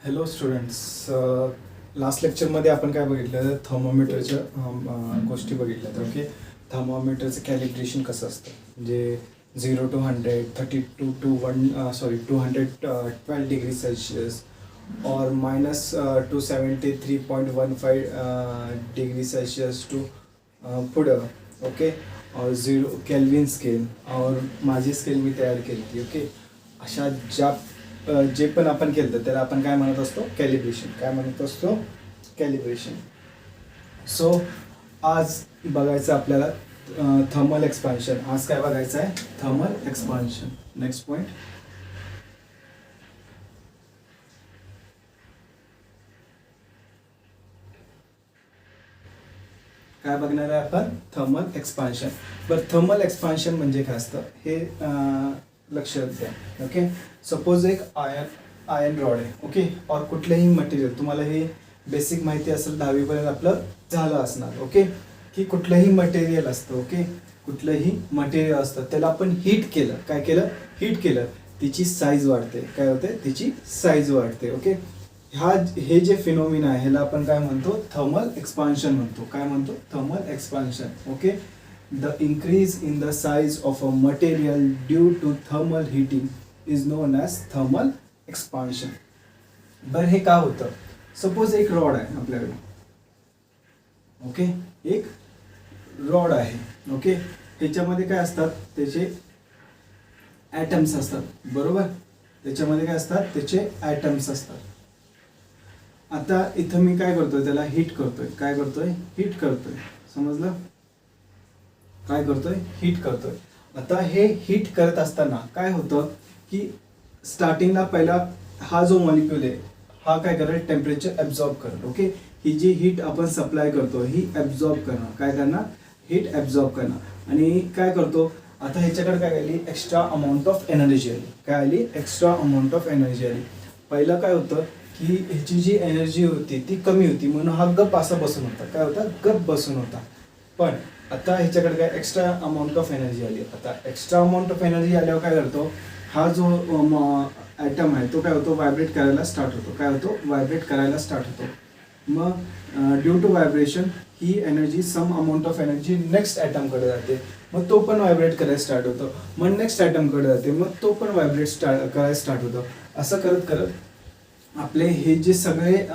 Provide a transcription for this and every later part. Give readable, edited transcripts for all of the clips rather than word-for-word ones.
Hello students, last लेक्चरमध्ये आपण काय बघितलं, थर्मोमीटरच्या गोष्टी बघितल्यात. ओके, थर्मोमीटरचं कॅलिब्रेशन कसं असतं, म्हणजे 0 to 100, 32 to 212 डिग्री सेल्सियस और -273.15 डिग्री सेल्सियस टू पुढं. ओके, और 0 केल्विन स्केल और माझी स्केल मी तयार केली ती. ओके, अशा जे पण आपण केलं त्याला आपण काय म्हणत असतो, कॅलिब्रेशन. काय म्हणत असतो, कॅलिब्रेशन. सो आज बघायचं आपल्याला थर्मल एक्सपान्शन. आज काय बघायचं आहे, थर्मल एक्सपान्शन. नेक्स्ट पॉइंट, काय बघणार आहे आपण, थर्मल एक्सपान्शन. बरं, थर्मल एक्सपान्शन म्हणजे काय असतं हे लक्षात द्या. ओके, सपोज एक आयर्न रॉड आहे. ओके, और कुठलेही मटेरियल, तुम्हाला हे बेसिक माहिती असेल, 10वीपर्यंत आपलं झालं असणार. ओके, की कुठलंही मटेरियल असतं. ओके, कुठलंही मटेरियल असतं त्याला आपण हीट केलं, काय केलं, हीट केलं, तिची साईज वाढते. काय होते, तिची साईज वाढते. ओके, हे जे फिनोमिना आहे ह्याला आपण काय म्हणतो, थर्मल एक्सपान्शन म्हणतो. काय म्हणतो, thermal expansion. Okay, the increase in the size of a material due to thermal heating is known as thermal expansion. बरं, हे का होतं, सपोज एक रॉड आहे आपल्याकडे. ओके, एक रॉड आहे. ओके, ह्याच्यामध्ये काय असतात, त्याचे ॲटम्स असतात. बरोबर, त्याच्यामध्ये काय असतात, त्याचे ॲटम्स असतात. आता इथं मी काय करतोय, त्याला हीट करतोय. काय करतोय, हीट करतोय. समजलं, काय करतोय, हीट करतोय. आता हे हीट करत असताना काय होतं की स्टार्टिंगला पहिला हा जो मॉलिक्यूल आहे हा काय करेल, टेम्परेचर ॲब्झॉर्ब करेल. ओके, ही जी हीट आपण सप्लाय करतो ही ॲब्झॉर्ब करणार. काय करणार, हीट ॲब्झॉर्ब करणार. आणि काय करतो, आता ह्याच्याकडे काय आली, एक्स्ट्रा अमाऊंट ऑफ एनर्जी आली. काय आली, एक्स्ट्रा अमाऊंट ऑफ एनर्जी आली. पहिलं काय होतं की ह्याची जी एनर्जी होती ती कमी होती, म्हणून हा गप असा बसून होता. काय होता, गप बसून होता. पण आता ह्याच्याकडे काय एक्स्ट्रा अमाऊंट ऑफ एनर्जी आली. आता एक्स्ट्रा अमाऊंट ऑफ एनर्जी आल्यावर काय करतो, हा जो ॲटम आहे तो काय होतो, व्हायब्रेट करायला स्टार्ट होतो. काय होतो, व्हायब्रेट करायला स्टार्ट होतो. मग ड्यू टू व्हायब्रेशन ही energy, some amount of energy next ॲटमकडे जाते. मग तो पण व्हायब्रेट करायला स्टार्ट होतो. मग नेक्स्ट ॲटमकडे जाते, मग तो पण व्हायब्रेट करायला स्टार्ट होतो. असं करत करत आपले हे जे सगळे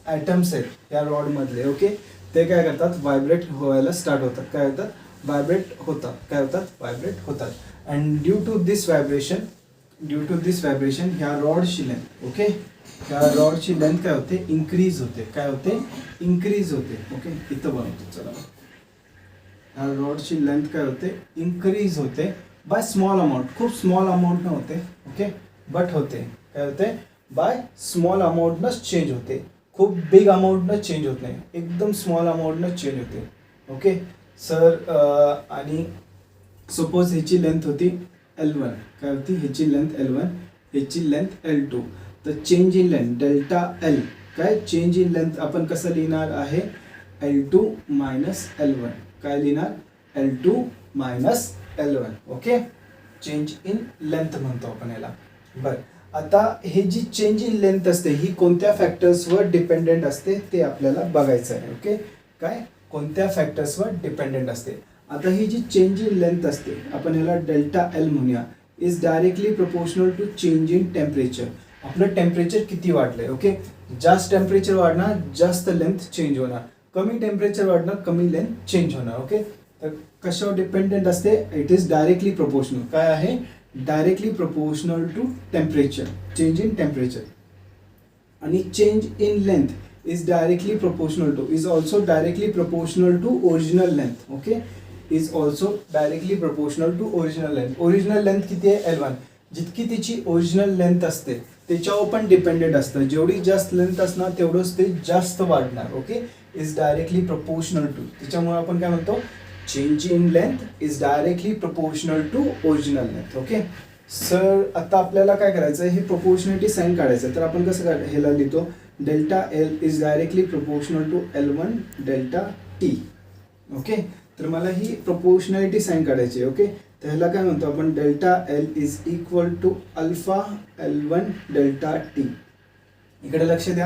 ॲटम्स आहेत या रॉडमधले, ओके, ते काय करतात, व्हायब्रेट व्हायला स्टार्ट होतात. काय होतात, व्हायब्रेट होतात. काय होतात, व्हायब्रेट होतात. And due to this vibration ह्या रॉडची लेंथ, ओके, ह्या रॉडची लेंथ काय होते, इन्क्रीज होते. काय होते, इन्क्रीज होते. ओके, इथं बनवतो चला. ह्या रॉडची लेंथ काय होते, इन्क्रीज होते बाय स्मॉल अमाऊंट. खूप स्मॉल अमाऊंट न होते. ओके, बट होते. काय होते, बाय स्मॉल अमाऊंटनंच चेंज होते. खूप बिग अमाऊंटनं चेंज होत नाही, एकदम स्मॉल अमाऊंटनं चेंज होते. ओके सर, आणि सपोज ह्याची लेंथ होती L1. काय होती, ह्याची लेंथ L1, ह्याची लेंथ L2. तर change in length delta L, काय चेंज इन लेंथ आपण कसं लिहिणार आहे, L2 मायनस L1. काय लिहिणार, L2 minus L1. Okay, change in length म्हणतो आपण याला. बरं, आता हे जी चेंज इन लेंथ असते ही कोणत्या फॅक्टर्सवर डिपेंडेंट असते ते आपल्याला बघायचं आहे. ओके, काय कोणत्या फॅक्टर्सवर डिपेंडेंट असते. आता ही जी चेंज इन लेंथ असते आपण ह्याला डेल्टा एल म्हणूया, is directly proportional to change in temperature. आपलं टेम्परेचर किती वाढलंय. ओके, जास्त टेम्परेचर वाढणार जास्त लेंथ चेंज होणार, कमी टेम्परेचर वाढणार कमी लेंथ चेंज होणार. ओके, तर कशावर डिपेंडेंट असते, इट इज डायरेक्टली प्रोपोर्शनल. काय आहे, directly proportional to temperature, change in temperature. आणि change in length is directly proportional to, is also directly proportional to original length. Okay, is also directly proportional to original length. Original length किती आहे, L1. जितकी तिची original length असते त्याच्यावर पण dependent असतं. जेवढी जास्त लेंथ असणार तेवढंच ते जास्त वाढणार. Okay, is directly proportional to. त्याच्यामुळे आपण काय म्हणतो, change in length is directly proportional to original length. Okay sir, आता आपल्याला काय करायचं आहे, हे प्रोपोर्शनॅलिटी साईन काढायचं. तर आपण कसं ह्याला लिहितो, delta L is directly proportional to L1 delta T. Okay, तर मला ही प्रोपोर्शनॅलिटी साईन काढायची. ओके, तर ह्याला काय म्हणतो आपण, delta L is equal to alpha L1 delta T. इकडे लक्ष द्या,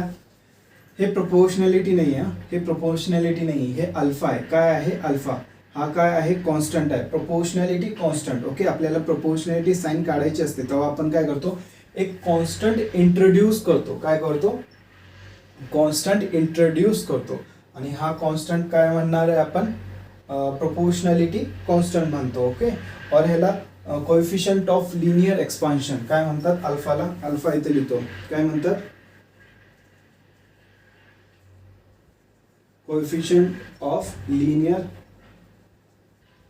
हे प्रोपोर्शनॅलिटी नाही आहे, हे प्रोपोर्शनॅलिटी नाही, हे अल्फा आहे. काय आहे अल्फा, हा काय आहे कॉन्स्टंट आहे. Proportionality constant. ओके, आपल्याला प्रोपोर्शनॅलिटी साइन काढायची असते तेव्हा आपण काय करतो, एक कॉन्स्टंट इंट्रोड्यूस करतो. काय करतो, कॉन्स्टंट इंट्रोड्यूस करतो. आणि हा कॉन्स्टंट काय म्हणणार आहे आपण, प्रोपोर्शनॅलिटी कॉन्स्टंट म्हणतो. ओके, और ह्याला कोएफिशियंट ऑफ लिनियर एक्सपान्शन काय म्हणतात, अल्फाला. अल्फा इथे लिहितो, काय म्हणतात, कोएफिशियंट ऑफ लिनियर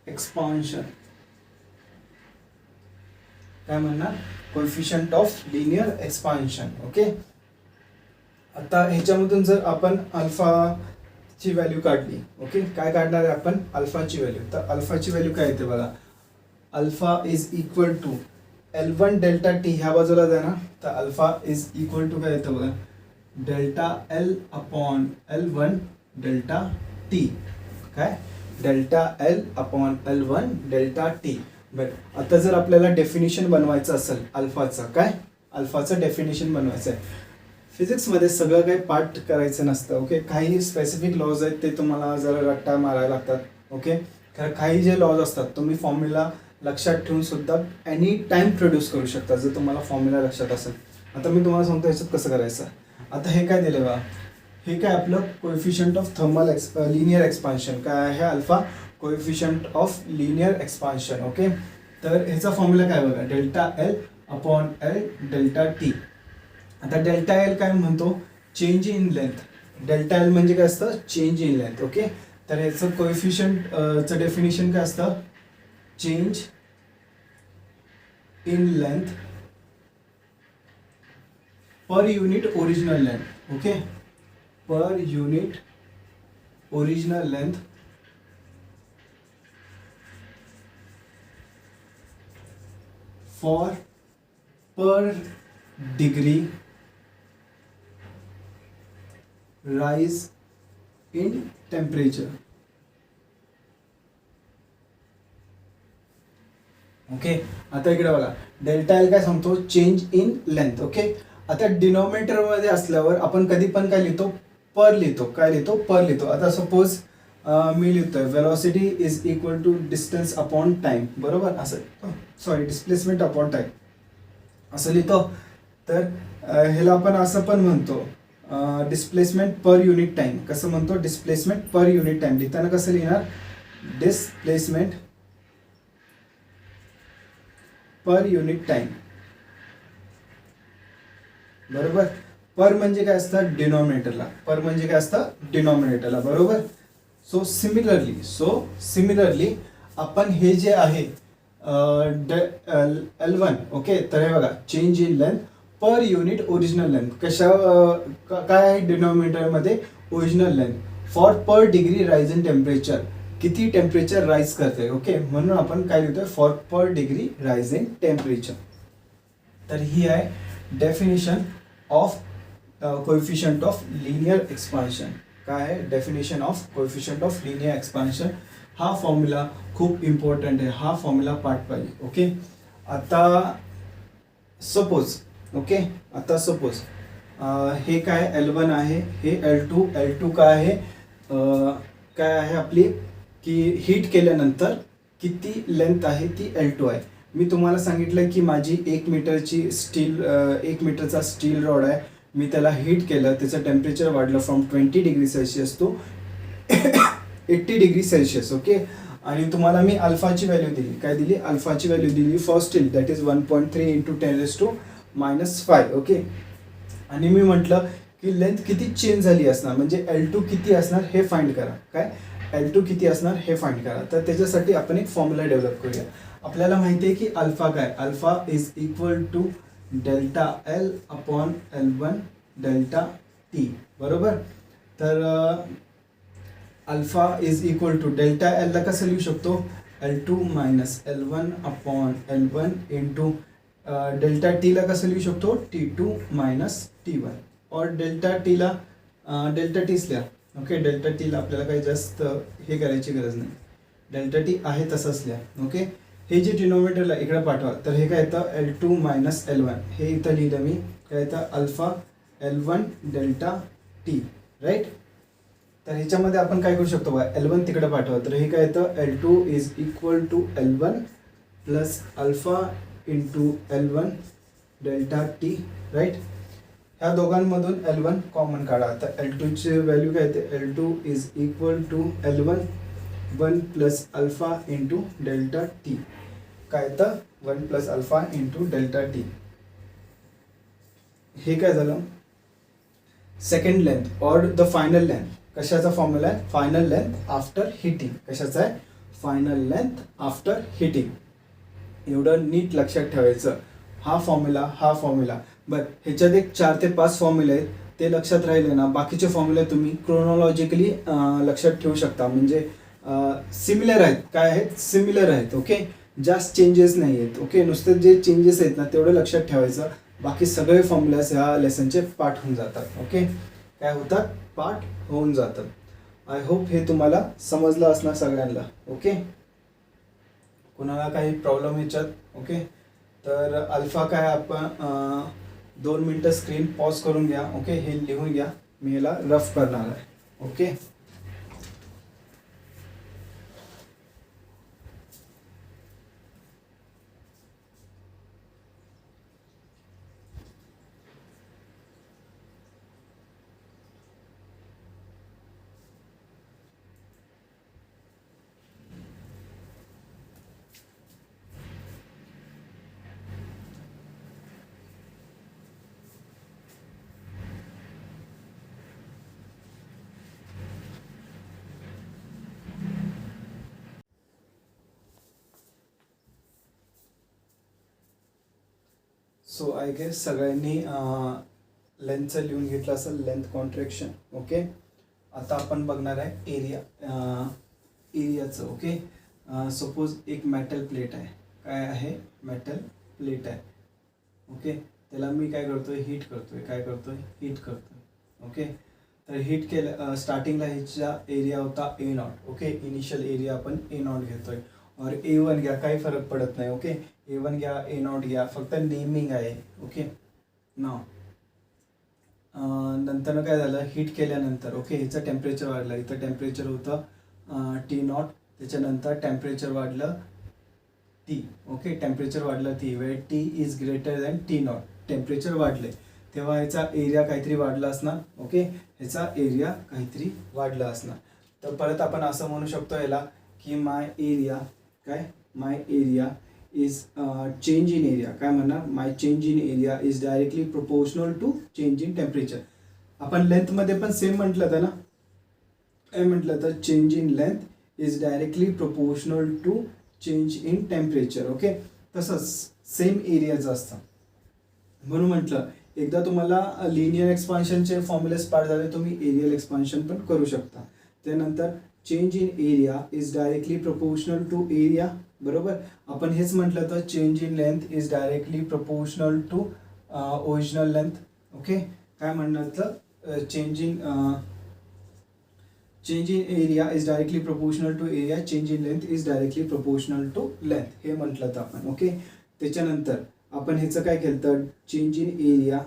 एक्सपान्शन. काय म्हणणार, coefficient of linear expansion. Okay, आता ह्याच्यामधून जर आपण अल्फाची व्हॅल्यू काढली, ओके, काय काढणार आहे आपण, अल्फाची व्हॅल्यू. तर अल्फाची व्हॅल्यू काय येते बघा, alpha is equal to L1 delta T ह्या बाजूला जाणार. तर अल्फा इज इक्वल टू काय येतं बघा, delta L upon L1 delta T. काय, delta L upon L1 delta T. बरं, आता जर आपल्याला डेफिनेशन बनवायचं असेल अल्फाचं, काय अल्फाचं डेफिनेशन बनवायचं आहे. फिजिक्समध्ये सगळं काही पाठ करायचं नसतं. ओके, काही स्पेसिफिक लॉज आहेत ते तुम्हाला जरा रट्टा मारायला लागतात. ओके, कारण काही जे लॉज असतात तुम्ही फॉर्म्युला लक्षात ठेवून सुद्धा एनी टाइम प्रोड्यूस करू शकता जर तुम्हाला फॉर्म्युला लक्षात असेल. आता मी तुम्हाला सांगतो याच्यात कसं करायचं. आता हे काय दिलं बा, हे काय आपलं coefficient of thermal linear expansion. काय आहे alpha, coefficient of linear expansion. Okay, तर ह्याचा फॉर्म्युला काय बघा, delta L upon L delta T. आता डेल्टा एल काय म्हणतो, change in length. Delta L म्हणजे काय असतं, चेंज इन लेंथ. ओके, तर याचं कोएफिशियंटचं डेफिनेशन काय असतं, change in length per unit original length. Okay, per unit original length for per degree rise in temperature. Okay, आता इकडे बघा, डेल्टा एल काय सांगतो, चेंज इन लेंथ. ओके, आता डिनॉमिनेटर मध्ये असल्यावर आपण कधी पण काय लिहितो, पर लिहितो. काय लिहितो, पर लिहितो. आता सपोज मी लिहितोय velocity is equal to distance upon time. बरोबर, असं सॉरी डिस्प्लेसमेंट अपॉन टाइम असं लिहितो. तर ह्याला आपण असं पण म्हणतो डिस्प्लेसमेंट पर युनिट टाइम. कसं म्हणतो, डिस्प्लेसमेंट पर युनिट टाइम. लिहिताना कसं लिहिणार, डिस्प्लेसमेंट पर युनिट टाइम. बरोबर, पर म्हणजे काय असतं, डिनॉमिनेटरला. पर म्हणजे काय असतं, डिनॉमिनेटरला. बरोबर. सो सिमिलरली आपण हे जे आहे L1. ओके, तर हे बघा, change in length per unit original length. कशा काय आहे डिनॉमिनेटरमध्ये, original length for per degree rise in temperature. किती टेम्परेचर राईज करते. ओके, म्हणून आपण काय लिहितोय, for per degree rise in temperature. तर ही आहे definition of coefficient of linear expansion. काय आहे definition of coefficient of linear expansion. हा फॉर्म्युला खूप इम्पॉर्टंट आहे, हा फॉर्म्युला पाठ पाहिजे. ओके, आता सपोज, ओके, आता सपोज हे काय L1 आहे, हे L2 काय आहे, काय आहे आपली, की हीट केल्यानंतर किती लेंथ आहे ती L2 आहे. मी तुम्हाला सांगितलं की माझी 1 मीटरचा स्टील रॉड आहे. मी त्याला हीट केलं, त्याचं टेम्परेचर वाढलं from 20 degree Celsius to 80 degree Celsius. Okay, आणि तुम्हाला मी अल्फाची व्हॅल्यू दिली. काय दिली, अल्फाची व्हॅल्यू दिली for steel, that is 1.3 into 10⁻⁵. Okay, आणि मी म्हटलं की लेंथ किती चेंज झाली असणार, म्हणजे L2 किती असणार हे फाइंड करा. काय L2 किती असणार हे फाइंड करा. तर त्याच्यासाठी आपण एक फॉर्म्युला डेव्हलप करूया. आपल्याला माहिती आहे की अल्फा काय, alpha is equal to delta L upon L1 delta T. बरोबर, तर alpha is equal to delta एलला कसं लिहू शकतो, L2 minus L1 upon L1 into delta टीला कसं लिहू शकतो, T2 मायनस T1. और डेल्टा टीला डेल्टा टीच लिहा. ओके, डेल्टा टीला आपल्याला काही जास्त हे करायची गरज नाही, डेल्टा टी आहे तसंच लिहा. ओके, हे जे डिनोमिनेटरला इकडे पाठवा, तर हे काय येतं L2 मायनस L1, हे इथं लिहिलं मी, काय येतं alpha L1 delta T, right. तर ह्याच्यामध्ये आपण काय करू शकतो बघा, L1 तिकडे पाठवा, तर हे काय येतं L2 is equal to L1 plus alpha into L1 delta T, right. ह्या दोघांमधून L1 कॉमन काढा. आता L2 ची व्हॅल्यू काय येते, L2 is equal to L1 1 plus alpha into delta T, काय येतं 1 plus alpha into delta T. हे काय झालं, सेकंड लेंथ और द फायनल लेंथ. कशाचा फॉर्म्युला आहे, फायनल लेंथ आफ्टर हिटिंग. कशाचा आहे, फायनल लेंथ आफ्टर हिटिंग. एवढं नीट लक्षात ठेवायचं. हा फॉर्म्युला बरं, ह्याच्यात एक 4 ते 5 फॉर्म्युले आहेत, ते लक्षात राहिले ना, बाकीचे फॉर्म्युले तुम्ही क्रोनॉलॉजिकली लक्षात ठेवू शकता. म्हणजे सिमिलर आहेत, काय आहेत, सिमिलर आहेत. ओके, जास्त चेंजेस नाही आहेत. ओके, नुसतं जे चेंजेस आहेत ना तेवढं लक्षात ठेवायचं. बाकी सगळे फॉर्म्युलास ह्या लेसनचे पाठ होऊन जातात. ओके, काय होतात, पाठ होऊन जातात. आय होप हे तुम्हाला समजलं असणार सगळ्यांना. ओके, कोणाला काही प्रॉब्लेम ह्याच्यात. ओके, तर अल्फा काय, आपण 2 मिनटं स्क्रीन पॉज करून घ्या. ओके, हे लिहून घ्या, मी याला रफ करणार आहे. ओके, सो आय गेस सगळ्यांनी लेंथचं लिहून घेतलं असेल, लेंथ कॉन्ट्रॅक्शन. ओके, आता आपण बघणार आहे एरियाचं. ओके, सपोज एक मेटल प्लेट आहे. काय आहे, मेटल प्लेट आहे. ओके, त्याला मी काय करतोय, हीट करतोय. काय करतोय, हीट करतोय. ओके, तर हीट केलं, स्टार्टिंगला ह्याचा एरिया होता A0. ओके, इनिशियल एरिया आपण A0 घेतोय. और A1 घ्या, काही फरक पडत नाही. ओके, A1 घ्या, A0 घ्या, फक्त नेमिंग आहे. ओके, नाव नंतर काय झालं, हीट केल्यानंतर ओके ह्याचं टेम्परेचर वाढलं. इथं टेम्परेचर होतं T0, त्याच्यानंतर टेम्परेचर वाढलं T. ओके, टेम्परेचर वाढलं T, वेळ T is greater than T0, temperature वाढले, तेव्हा ह्याचा एरिया काहीतरी वाढला असणार. ओके, ह्याचा एरिया काहीतरी वाढला असणार. तर परत आपण असं म्हणू शकतो याला की माय एरिया, काय, my area is change in area. काय म्हणणार, my change in area is directly proportional to change in temperature. आपण लेंथमध्ये पण सेम म्हटलं तर ना, काय म्हटलं तर change in length is directly proportional to change in temperature. Okay, तसंच सेम एरियाचं असतं, म्हणून म्हटलं एकदा तुम्हाला लिनियर एक्सपान्शनचे फॉर्म्युलेस पाठ झाले, तुम्ही एरियल एक्सपान्शन पण करू शकता. त्यानंतर change in area is directly proportional to area. बरोबर, आपण हेच म्हटलं तर change in length is directly proportional to original length. Okay, काय म्हणणार तर change in area is directly proportional to area, change in length is directly proportional to length, हे म्हटलं तर आपण. ओके, त्याच्यानंतर आपण ह्याचं काय केलं तर चेंज इन एरिया,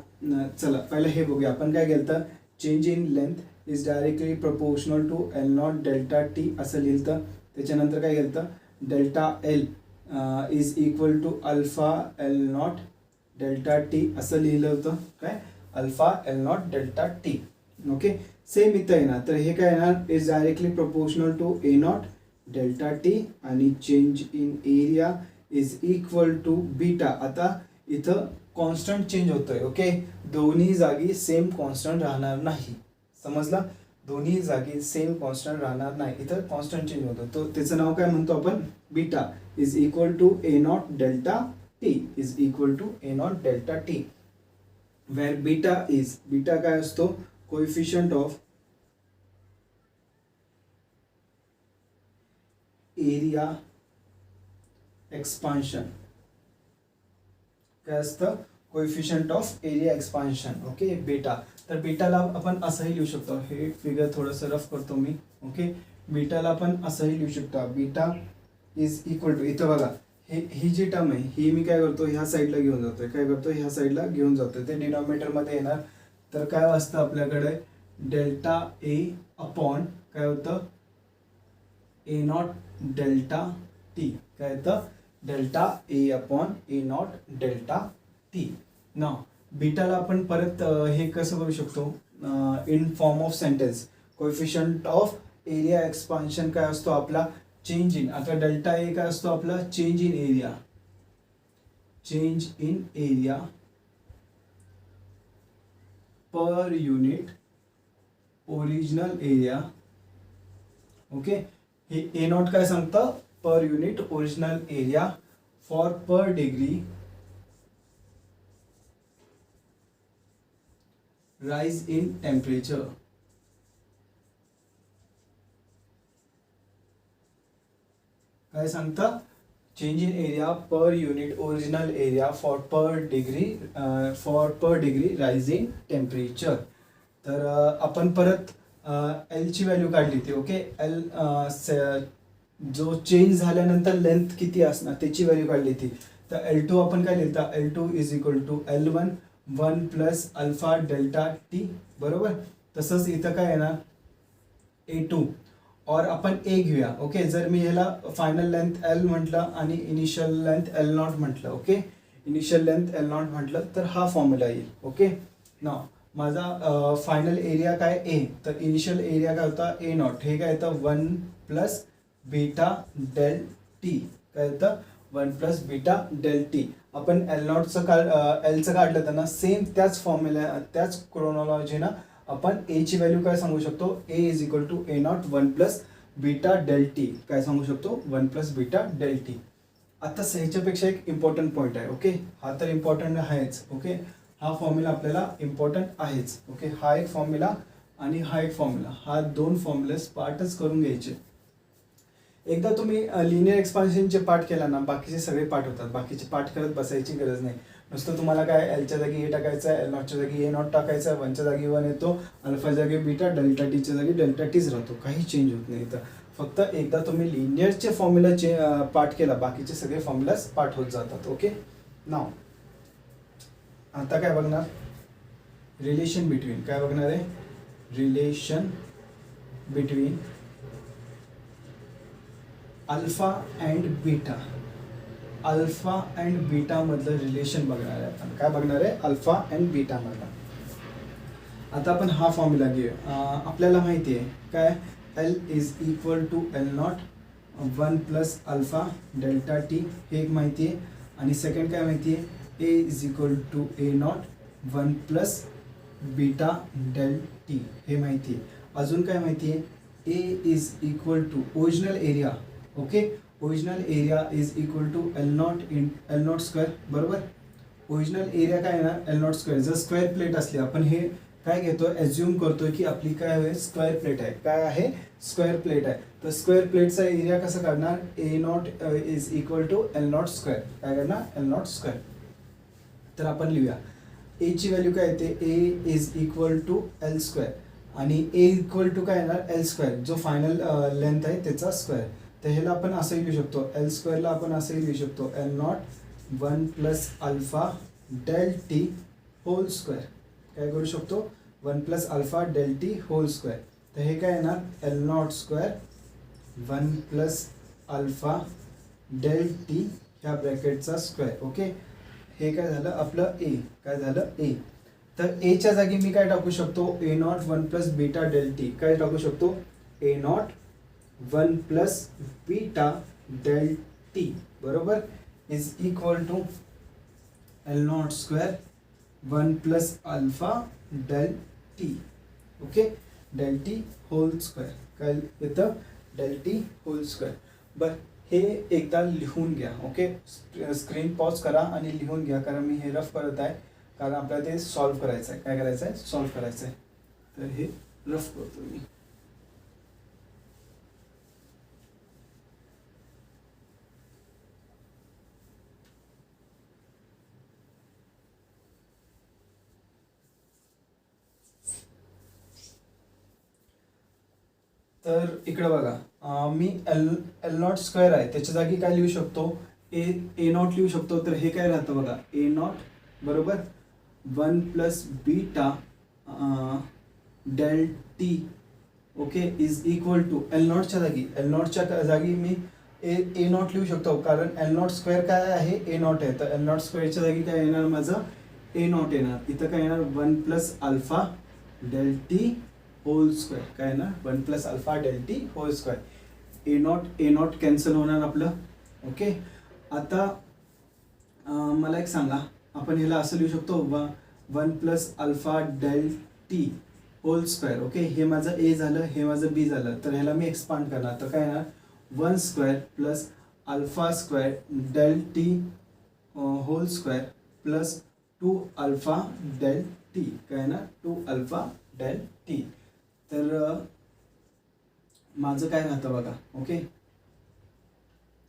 चला पहिलं हे बघूया. आपण काय केलं तर change in length is directly proportional to L0 delta T असं लिहिलं. त्याच्यानंतर काय केलं तर डेल्टा L is equal to alpha L0 delta T असं लिहिलं होतं. काय, alpha L0 delta T. Okay, same इथं येणार, तर हे काय येणार, is directly proportional to A0 delta T आणि change in area is equal to beta. आता इथं कॉन्स्टंट चेंज होतोय. ओके, दोन्ही जागी सेम कॉन्स्टंट राहणार नाही. समजला, दोन्ही जागी सेम कॉन्स्टंट राहणार नाही, इथं कॉन्स्टंट चेंज होतो. तो त्याचं नाव काय म्हणतो आपण, beta is equal to A0 delta T, is equal to A0 delta T, where beta काय असतो, कोएफिशियंट ऑफ एरिया एक्सपान्शन. काय असतं, coefficient of area expansion. Okay, beta. तर बीटाला आपण असंही लिहू शकतो, हे फिगर थोडंसं रफ करतो मी. ओके, बीटाला आपण असंही लिहू शकतो, बीटा इज इक्वल टू, इथं बघा ही जी टर्म आहे ही मी काय करतो ह्या साईडला घेऊन जातोय, काय करतो ह्या साईडला घेऊन जातोय, ते डिनॉमिनेटरमध्ये येणार. तर काय असतं आपल्याकडे डेल्टा ए अपॉन काय होतं ए नॉट डेल्टा टी, काय होतं delta A upon A not delta T. ना बीटाला आपण परत हे कसं करू शकतो in form of sentence. Coefficient of area expansion काय असतो आपला चेंज इन. आता डेल्टा ए काय असतो आपला change in area, change in area per unit original area. Okay, हे ए नॉट काय सांगतं पर unit original area for per degree rise in temperature. काय सांगतं change in area per unit original area for per degree rise in temperature. तर आपण परत L ची value काढली ती. ओके, एल जो चेंज झाल्यानंतर लेंथ किती असणार त्याची व्हॅल्यू काढली ती. तर L2 आपण काय लिहिता L2 is equal to L1 1 plus alpha delta T. बरोबर. तसंच इथं काय येणार A2 और आपण ए घेऊया. ओके, जर मी ह्याला फायनल लेंथ एल म्हटलं आणि इनिशियल लेंथ एल नॉट म्हटलं, okay initial length L not म्हटलं तर हा फॉर्म्युला येईल. ओके, ना माझा फायनल एरिया काय ए, तर इनिशियल एरिया काय होता ए नॉट, हे काय येतं 1 प्लस बीटा डेल टी, काय येतं 1 प्लस बीटा डेल टी. आपण एल नॉटचं एलचं काढलं तर ना सेम त्याच फॉर्म्युला त्याच क्रोनॉलॉजीनं आपण ए ची व्हॅल्यू काय सांगू शकतो A is equal to A not 1 plus beta del T, काय सांगू शकतो 1 प्लस बीटा डेल टी. आता ह्याच्यापेक्षा एक इम्पॉर्टंट पॉईंट आहे. ओके, हा तर इम्पॉर्टंट आहेच. ओके, हा फॉर्म्युला आपल्याला इम्पॉर्टंट आहेच. ओके, हा एक फॉर्म्युला आणि हा एक फॉर्म्युला, हा दोन फॉर्म्युलेस पार्टच करून घ्यायचे. एकदा तुम्ही लिनियर एक्सपान्शनचे पार्ट केला ना बाकीचे सगळे पार्ट होतात. बाकीचे पार्ट करत बसायची गरज नाही. नुसतं तुम्हाला काय एलच्या जागी ए टाकायचं आहे, एल नॉटच्या जागी ए नॉट टाकायचं आहे, 1च्या जागी 1 येतो, अल्फा जागी बीटा, डेल्टा टीच्या जागी डेल्टा टीच राहतो, काही चेंज होत नाही. तर फक्त एकदा तुम्ही लिनियरचे फॉर्म्युला पार्ट केला बाकीचे सगळे फॉर्म्युलाच पार्ट होत जातात. ओके, नाव आता काय बघणार रिलेशन बिटवीन, काय बघणार आहे relation between alpha and beta. Alpha and beta मधलं रिलेशन बघणार आहे आपण. काय बघणार आहे अल्फा अँड बीटा मधला. आता आपण हा फॉर्म्युला घेऊया. आपल्याला माहिती आहे काय L is equal to L not 1 plus alpha delta T, हे एक माहिती आहे. आणि सेकंड काय माहिती आहे A is equal to A not 1 plus beta del T, हे माहिती आहे. अजून काय माहिती आहे A is equal to original area. Okay, original area is equal to L not in L not square. बरोबर, ओरिजिनल एरिया काय येणार एल नॉट स्क्वेअर. जर स्क्वेअर प्लेट असली आपण हे काय घेतो ॲज्युम करतोय की आपली काय आहे स्क्वेअर प्लेट आहे. काय आहे स्क्वेअर प्लेट आहे. तर स्क्वेअर प्लेटचा एरिया कसं काढणार A not is equal to L not square. काय करणार एल नॉट स्क्वेअर. तर आपण लिहूया ए ची व्हॅल्यू काय येते A is equal to L square आणि ए इक्वल टू काय येणार एल स्क्वेअर, जो फायनल लेंथ आहे त्याचा स्क्वेअर. तर ह्याला आपण असंही लिहू शकतो एल स्क्वेअरला आपण असंही लिहू शकतो L not 1 plus alpha del T whole square. काय करू शकतो 1 plus alpha del T whole square. तर हे काय येणार L not square 1 plus alpha del T ह्या ब्रॅकेटचा स्क्वेअर. ओके, हे काय झालं आपलं ए, काय झालं ए. तर एच्या जागी मी काय टाकू शकतो A not 1 plus beta del T, काय टाकू शकतो A not 1 plus beta del T बरोबर is equal to L not square 1 plus alpha del T. Okay, del T whole square, काय येतं डेल टी होल स्क्वेअर. बरं, हे एकदा लिहून घ्या. ओके, स्क्रीन पॉज करा आणि लिहून घ्या, कारण मी हे रफ करत आहे, कारण आपल्याला ते सॉल्व्ह करायचं आहे. काय करायचं आहे सॉल्व्ह करायचं आहे. तर हे रफ करतो मी. तर इकडे बघा मी एल नॉट स्क्वेअर आहे त्याच्या जागी काय लिहू शकतो ए नॉट लिहू शकतो, तर हे काय राहतं बघा, ए नॉट बरोबर 1 plus beta del T okay is equal to L नॉटच्या जागी मी ए नॉट लिहू शकतो, कारण एल नॉट स्क्वेअर काय आहे, ए नॉट आहे, तर एल नॉट स्क्वेअरच्या जागी काय येणार माझं, ए नॉट येणार. इथं काय येणार 1 plus alpha del T whole square, काय येणार 1 plus alpha del T whole square. A naught cancel होणार आपलं. ओके, आता मला एक सांगा, आपण ह्याला असं लिहू शकतो 1 plus alpha del T whole square. Okay, हे माझं ए झालं, हे माझं बी झालं, तर ह्याला मी एक्सपांड करणार, तर काय येणार 1 square plus alpha square del T whole square plus 2 alpha del T, काय येणार 2 अल्फा डेल टी. तर माझं काय राहतं बघा. ओके,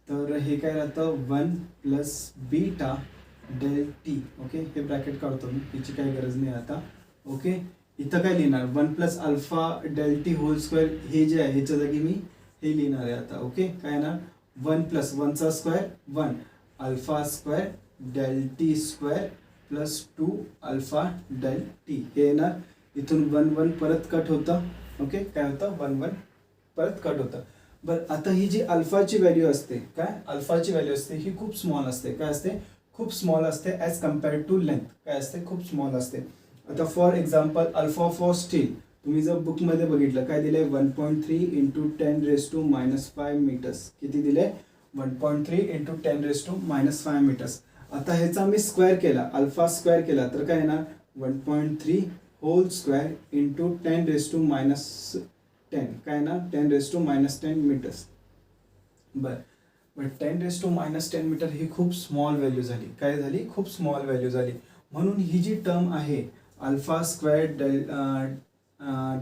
तर हे काय राहतं 1 plus beta del T. Okay, हे ब्रॅकेट काढतो मी, याची काही गरज नाही आता. ओके, इथं काय लिहिणार 1 plus alpha del T whole square, हे जे आहे ह्याच्या जागी मी हे लिहिणार आहे आता. ओके, काय येणार 1 प्लस 1चा square 1 alpha square del T square plus 2 alpha del T, हे येणार. इथून 1 1 परत कट होतं. ओके, काय होतं 1 1 परत कट होतं. बरं, आता ही जी अल्फाची व्हॅल्यू असते, काय अल्फाची व्हॅल्यू असते, ही खूप स्मॉल असते. काय असते, खूप स्मॉल असते ॲज कम्पेअर्ड टू लेंथ. काय असते, खूप स्मॉल असते. आता for example alpha for steel, तुम्ही जर बुकमध्ये बघितलं काय दिले 1.3 इंटू 10⁻⁻5 मीटर्स. किती दिले 1.3 इंटू 10⁻⁻5 मीटर्स. आता ह्याचा मी स्क्वेअर केला, अल्फा स्क्वेअर केला, तर काय येणार 1.3 होल स्क्वेअर इंटू 10⁻⁻10, काय येणार 10⁻⁻10 मीटर्स. बरं, 10⁻⁻10 मीटर ही खूप स्मॉल व्हॅल्यू झाली. काय झाली, खूप स्मॉल व्हॅल्यू झाली. म्हणून ही जी टर्म आहे alpha square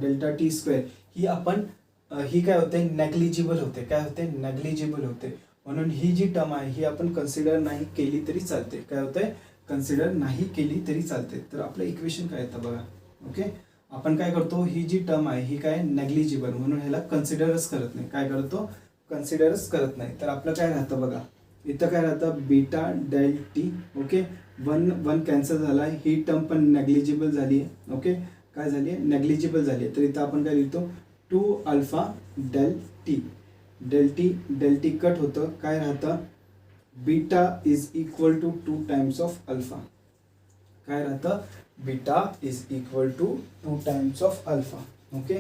delta T square, ही आपण ही काय होते, नेग्लिजिबल होते. काय होते, नेग्लिजिबल होते. म्हणून ही जी टर्म आहे ही आपण कन्सिडर नाही केली तरी चालते. काय होते, कन्सिडर नाही केली तरी चालते. तर आपलं इक्वेशन काय येतं बघा. ओके, आपण काय करतो, ही जी टर्म आहे ही काय नेग्लिजिबल, म्हणून ह्याला कन्सिडरच करत नाही. काय करतो, कन्सिडरच करत नाही. तर आपलं काय राहतं बघा, इथं काय राहतं beta del T. Okay, 1 1 cancel झाला, ही टर्म पण नेग्लिजिबल झाली आहे. ओके, काय झाली आहे, नेग्लिजिबल झाली आहे. तर इथं आपण काय लिहितो 2 alpha del T. Del T cut होतं, काय राहतं beta is equal to 2 times of alpha. काय राहतं, beta is equal to 2 times of alpha. Okay,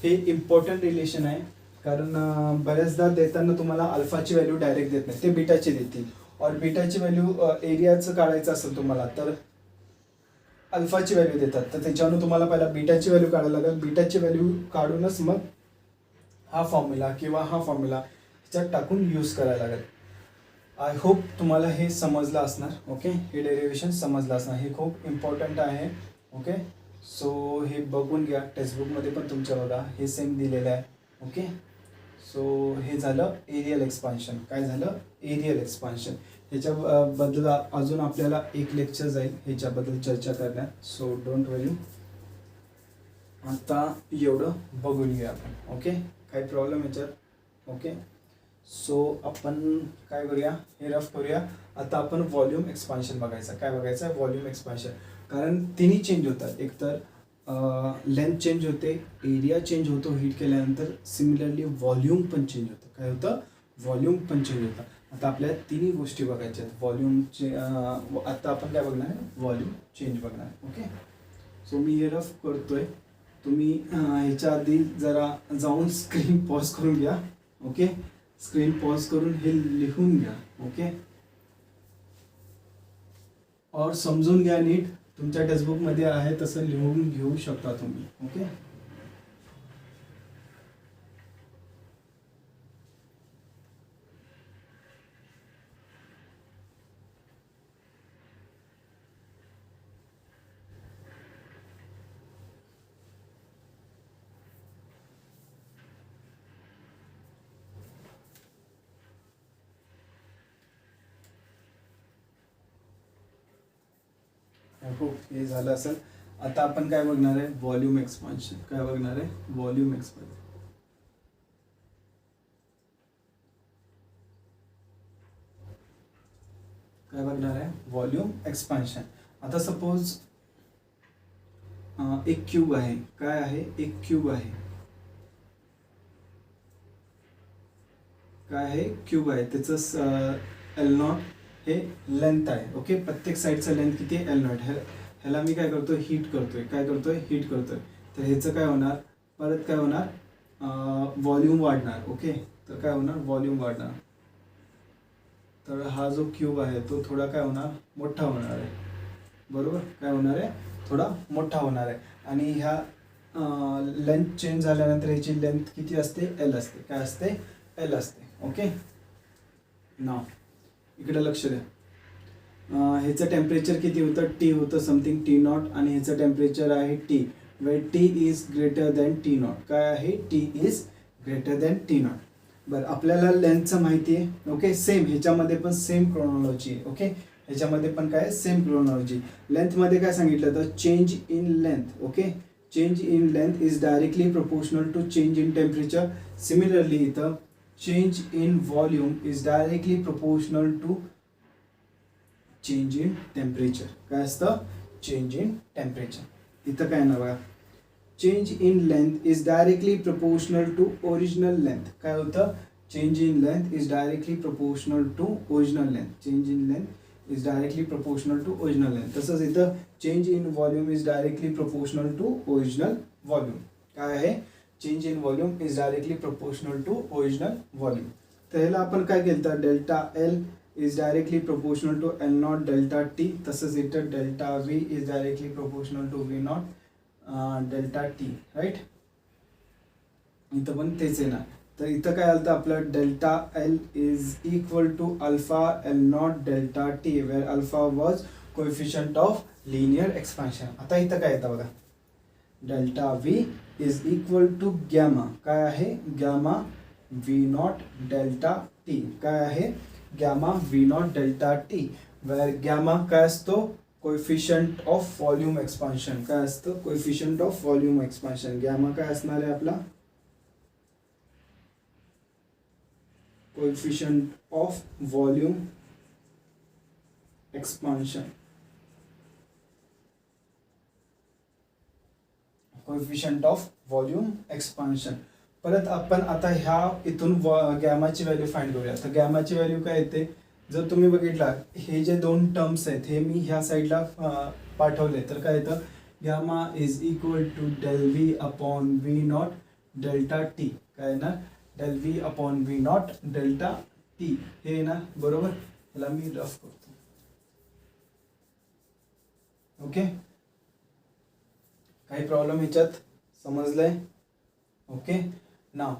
हे इम्पॉर्टंट रिलेशन आहे, कारण बऱ्याचदा देताना तुम्हाला अल्फाची व्हॅल्यू डायरेक्ट देत नाही, ते बीटाची देतील. और बीटाची व्हॅल्यू एरियाचं काढायचं असेल तुम्हाला तर अल्फाची व्हॅल्यू देतात. तर त्याच्यावरून तुम्हाला पहिला बीटाची व्हॅल्यू काढायला लागेल. बीटाची व्हॅल्यू काढूनच मग हा फॉर्म्युला किंवा हा फॉर्म्युला ह्याच्यात टाकून यूज करायला लागेल. आय होप तुम्हाला हे समजलं असणार. ओके, हे डेरिव्हेशन समजलं असणार, हे खूप इम्पॉर्टंट आहे. ओके, सो हे बघून घ्या, टेक्स्टबुकमध्ये पण तुमच्या बघा हे सेम दिलेलं आहे. ओके, सो हे झालं एरियल एक्सपान्शन. काय झालं, एरियल एक्सपान्शन. ह्याच्याबद्दल अजून आपल्याला एक लेक्चर जाईल ह्याच्याबद्दल चर्चा करण्यात. सो डोंट वरी, आता एवढं बघून घेऊया आपण. ओके, काही प्रॉब्लेम ह्याच्यात. ओके, सो आपण काय करूया, हे रफ करूया. आता आपण व्हॉल्यूम एक्सपान्शन बघायचं. काय बघायचं आहे, व्हॉल्यूम एक्सपान्शन. कारण तिन्ही चेंज होतात, एकतर लेंथ चेंज होते, एरिया चेंज होतो हीट केल्यानंतर, सिमिलरली व्हॉल्यूम पण चेंज होतं. काय होतं, व्हॉल्यूम पण चेंज होतं. आता आपल्याला तिन्ही गोष्टी बघायच्या आहेत. व्हॉल्यूमचे आता आपण काय बघणार आहे, व्हॉल्यूम चेंज बघणार आहे. ओके, सो मी हे रफ करतोय, तुम्ही ह्याच्या आधी जरा जाऊन स्क्रीन पॉज करून घ्या. ओके, स्क्रीन पॉज करून हे लिहून घ्या. ओके, और समजून घ्या नीट, तुमच्या टेक्स्टबुकमध्ये आहे तसं लिहून घेऊ शकता तुम्ही. ओके, हो हे झालं असेल. आता आपण काय बघणार आहे, व्हॉल्यूम एक्सपान्शन. काय बघणार आहे, व्हॉल्यूम एक्सपान्शन. काय बघणार आहे, व्हॉल्यूम एक्सपान्शन. आता सपोज एक क्यूब आहे, काय आहे, एक क्यूब आहे, काय आहे, क्यूब आहे, त्याचं एल नॉट हे लेंथ आहे. ओके, प्रत्येक साईडचं लेंथ किती आहे, एल नॉट. ह्याला मी काय करतोय, हीट करतोय, काय करतोय, हीट करतोय. तर ह्याचं काय होणार, परत काय होणार, व्हॉल्यूम वाढणार. ओके, तर काय होणार, व्हॉल्यूम वाढणार. तर हा जो क्यूब आहे तो थोडा काय होणार, मोठा होणार आहे. बरोबर, काय होणार आहे, थोडा मोठा होणार आहे. आणि ह्या लेंथ चेंज झाल्यानंतर ह्याची लेंथ किती असते, एल असते. काय असते, एल असते. ओके, नाव इकडे लक्ष द्या. ह्याचं टेम्परेचर किती होतं, टी होतं, समथिंग टी नॉट. आणि ह्याचं टेम्परेचर आहे T, where T is greater than T naught. काय आहे, T is greater than T naught. बरं, आपल्याला लेंथचं माहिती आहे. ओके, सेम ह्याच्यामध्ये पण सेम क्रोनॉलॉजी आहे. ओके, ह्याच्यामध्ये पण काय, सेम क्रोनॉलॉजी. लेंथमध्ये काय सांगितलं तर change in length. Okay, change in length is directly proportional to change in temperature. Similarly इथं change in volume is directly proportional to change in temperature. काय असतं, चेंज इन टेम्परेचर. इथं काय ना बघा, change in length is directly proportional to original length. काय होतं, change in length is directly proportional to original length. Change in length is directly proportional to original length. तसंच इथं change in volume is directly proportional to original volume. काय आहे, change in volume is directly proportional to original volume. तर ह्याला आपण काय केलं तर delta L is directly proportional to L naught delta T. तसंच इथं delta V is directly proportional to V naught delta T, right. इथं पण तेच आहे ना. तर इथं काय आलं तर आपलं delta L is equal to alpha L not delta T, where alpha was coefficient of linear expansion. आता इथं काय येतं बघा, delta V is equal to gamma. काय आहे, gamma V naught delta T. काय आहे, gamma V naught delta T, where gamma काय असतो, कोएफिशियंट ऑफ व्हॉल्यूम एक्सपान्शन. काय असतं, coefficient of volume expansion. Gamma काय असणार आहे आपला, coefficient of volume expansion. Coefficient of volume expansion. परत आपण आता ह्या इथून गॅमाची व्हॅल्यू फाइंड करूया. तर गॅमाची व्हॅल्यू काय येते, जर तुम्ही बघितला हे जे दोन टर्म्स आहेत हे मी ह्या साईडला पाठवले तर काय येतं, gamma is equal to del V upon V naught delta T. काय येणार, del V upon V naught delta T हे येणार. बरोबर, ह्याला मी रफ करतो. ओके, काही प्रॉब्लेम ह्याच्यात समजलंय. ओके, नाव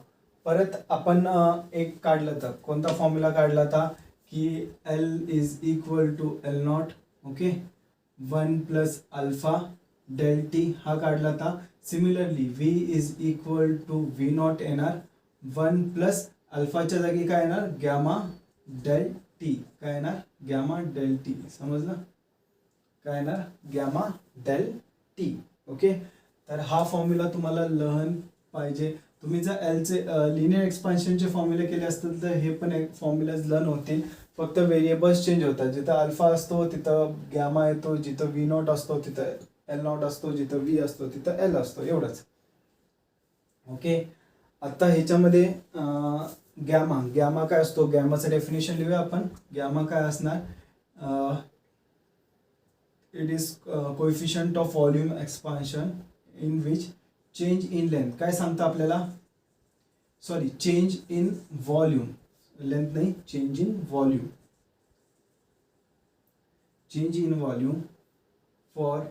परत आपण एक काढलं तर कोणता फॉर्म्युला काढला था की L is equal to L not. Okay, 1 plus alpha del T हा काढला था. Similarly V is equal to V naught येणार 1 प्लस अल्फाच्या जागी काय येणार, गॅमा डेल टी. काय येणार, गॅमा डेल टी. समजलं, काय येणार, गॅमा डेल टी. ओके, तर हा फॉर्म्युला तुम्हाला लर्न पाहिजे. तुम्ही जर एलचे लिनियर एक्सपान्शनचे फॉर्म्युले केले असतील तर हे पण एक फॉर्म्युलाज लर्न होतील. फक्त व्हेरिएबल्स चेंज होतात. जिथं अल्फा असतो तिथं गॅमा येतो, जिथं व्ही नॉट असतो तिथं एल नॉट असतो, जिथं व्ही असतो तिथं एल असतो, एवढंच. ओके, आता ह्याच्यामध्ये गॅमा काय असतो, गॅमाचं डेफिनेशन लिहूया आपण. गॅमा काय असणार, it is coefficient of volume expansion in which change in length. काय सांगतं आपल्याला, sorry, change in volume, length नाही, change in volume. Change in volume for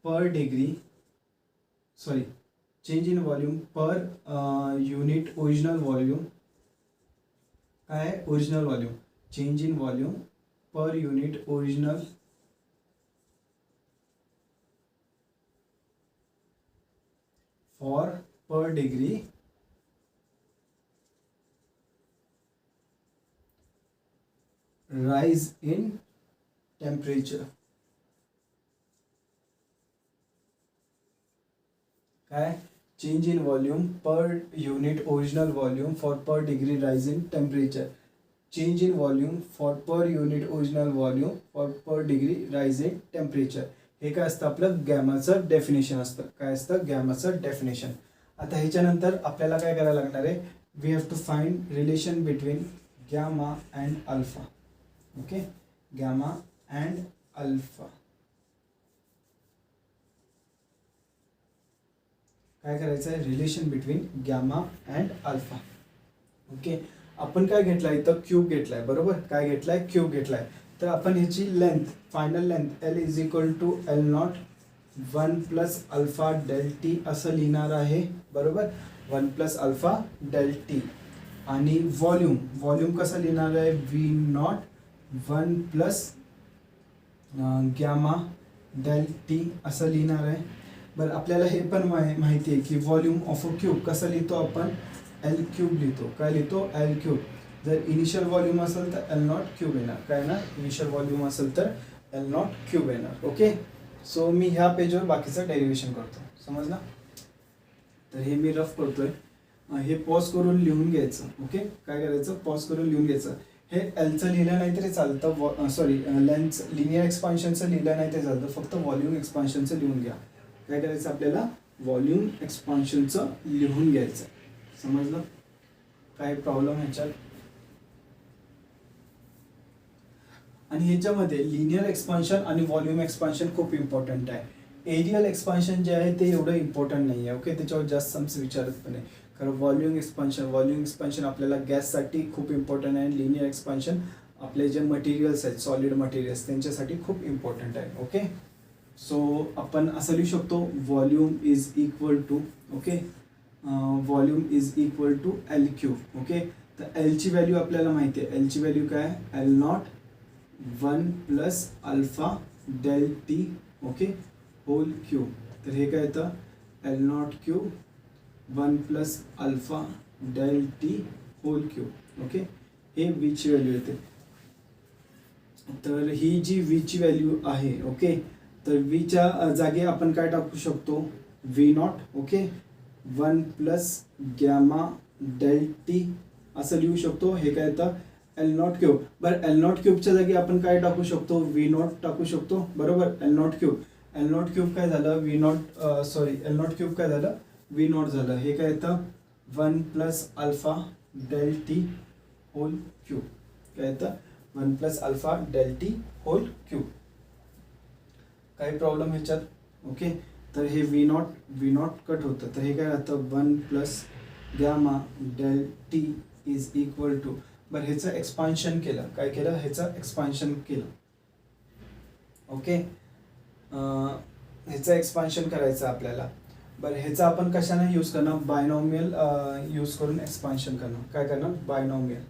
per degree, sorry, change in volume per unit original volume. काय, original volume. Change in volume per unit original for per degree rise in temperature. काय, change in volume per unit original volume for per degree rise in temperature. Change in volume for per unit original volume for per degree rise in temperature. हे काय असतं आपलं गॅमाचं definition असतं. काय असतं गॅमाचं definition. आता ह्याच्यानंतर आपल्याला काय करायला लागणार आहे, we have to find relation between gamma and alpha. Okay, gamma and alpha. काय करायचं आहे, relation between gamma and alpha. Okay, आपण काय घेतलाय इथं क्यूब घेतलाय, बरोबर. काय घेतलाय, क्यूब घेतलाय. तर आपण ह्याची length, final length L is equal to L not 1 plus alpha del T असं लिहिणार आहे, बरोबर. 1 प्लस अल्फा डेल टी. आणि व्हॉल्यूम, व्हॉल्यूम कसं लिहिणार आहे, V naught 1 plus gamma del T असं लिहिणार आहे. बरं, आपल्याला हे पण माहिती आहे की व्हॉल्यूम ऑफ अ क्यूब कसं लिहितो आपण, एल क्यूब लिहितो. काय लिहितो, एल क्यूब. जर इनिशियल व्हॉल्यूम असेल तर एल नॉट क्यूब येणार. काय येणार, इनिशियल व्हॉल्यूम असेल तर एल नॉट क्यूब येणार. ओके, सो मी ह्या पेजवर बाकीचं डेरिव्हेशन करतो, समजलं. तर हे मी रफ करतोय, हे पॉज करून लिहून घ्यायचं. ओके, काय करायचं, पॉज करून लिहून घ्यायचं. हे एलचं लिहिलं नाही तरी चालतं, सॉरी लेंथ लिनियर एक्सपान्शनचं लिहिलं नाही तरी चालतं, फक्त व्हॉल्यूम एक्सपान्शनचं लिहून घ्या. काय करायचं आपल्याला, व्हॉल्यूम एक्सपान्शनचं लिहून घ्यायचं. समजलं, काय प्रॉब्लेम ह्याच्यात. आणि ह्याच्यामध्ये लिनियर एक्सपान्शन आणि व्हॉल्यूम एक्सपान्शन खूप इम्पॉर्टंट आहे. एरियल एक्सपान्शन जे आहे ते एवढं इम्पॉर्टंट नाही आहे. ओके, त्याच्यावर जास्त सम्स विचारत पण आहे. कारण व्हॉल्यूम एक्सपान्शन आपल्याला गॅससाठी खूप इम्पॉर्टंट आहे. लिनियर एक्सपान्शन आपले जे मटेरियल्स आहेत, सॉलिड मटेरियल्स, त्यांच्यासाठी खूप इम्पॉर्टंट आहे. ओके, सो आपण असं लिहू शकतो, volume is equal to, okay, volume is equal to L cube. Okay, तर एलची व्हॅल्यू आपल्याला माहिती आहे. एलची व्हॅल्यू काय आहे, L not 1 plus alpha del T, okay, whole cube. तर हे काय येतं, L naught cube 1 plus alpha del T whole cube. Okay, हे वीची व्हॅल्यू येते. तर ही जी वीची व्हॅल्यू आहे, ओके, तर वीच्या जागी आपण काय टाकू शकतो, V naught. Okay, 1 plus gamma del T असं लिहू शकतो. हे काय येतं, एल नॉट क्यूब. बरं, एल नॉट क्यूबच्या जागी आपण काय टाकू शकतो, व्ही नॉट टाकू शकतो, बरोबर. L naught cube, L naught cube काय झालं, V naught, sorry, L naught cube काय झालं, व्ही नॉट झालं. हे काय येतं, 1 plus alpha del T whole cube. काय येतं, 1 plus alpha del T whole cube. काही प्रॉब्लेम ह्याच्यात. ओके, तर हे व्ही नॉट कट होतं. तर हे काय राहतं, 1 plus gamma del T is equal to. बरं, ह्याचं एक्सपान्शन केलं, काय केलं, ह्याचं एक्सपान्शन केलं. ओके, ह्याचं एक्सपान्शन करायचं आपल्याला. बरं, ह्याचा आपण कशाने यूज करणार, बायनॉमियल यूज करून एक्सपान्शन करणार. काय करणार, बायनॉमियल.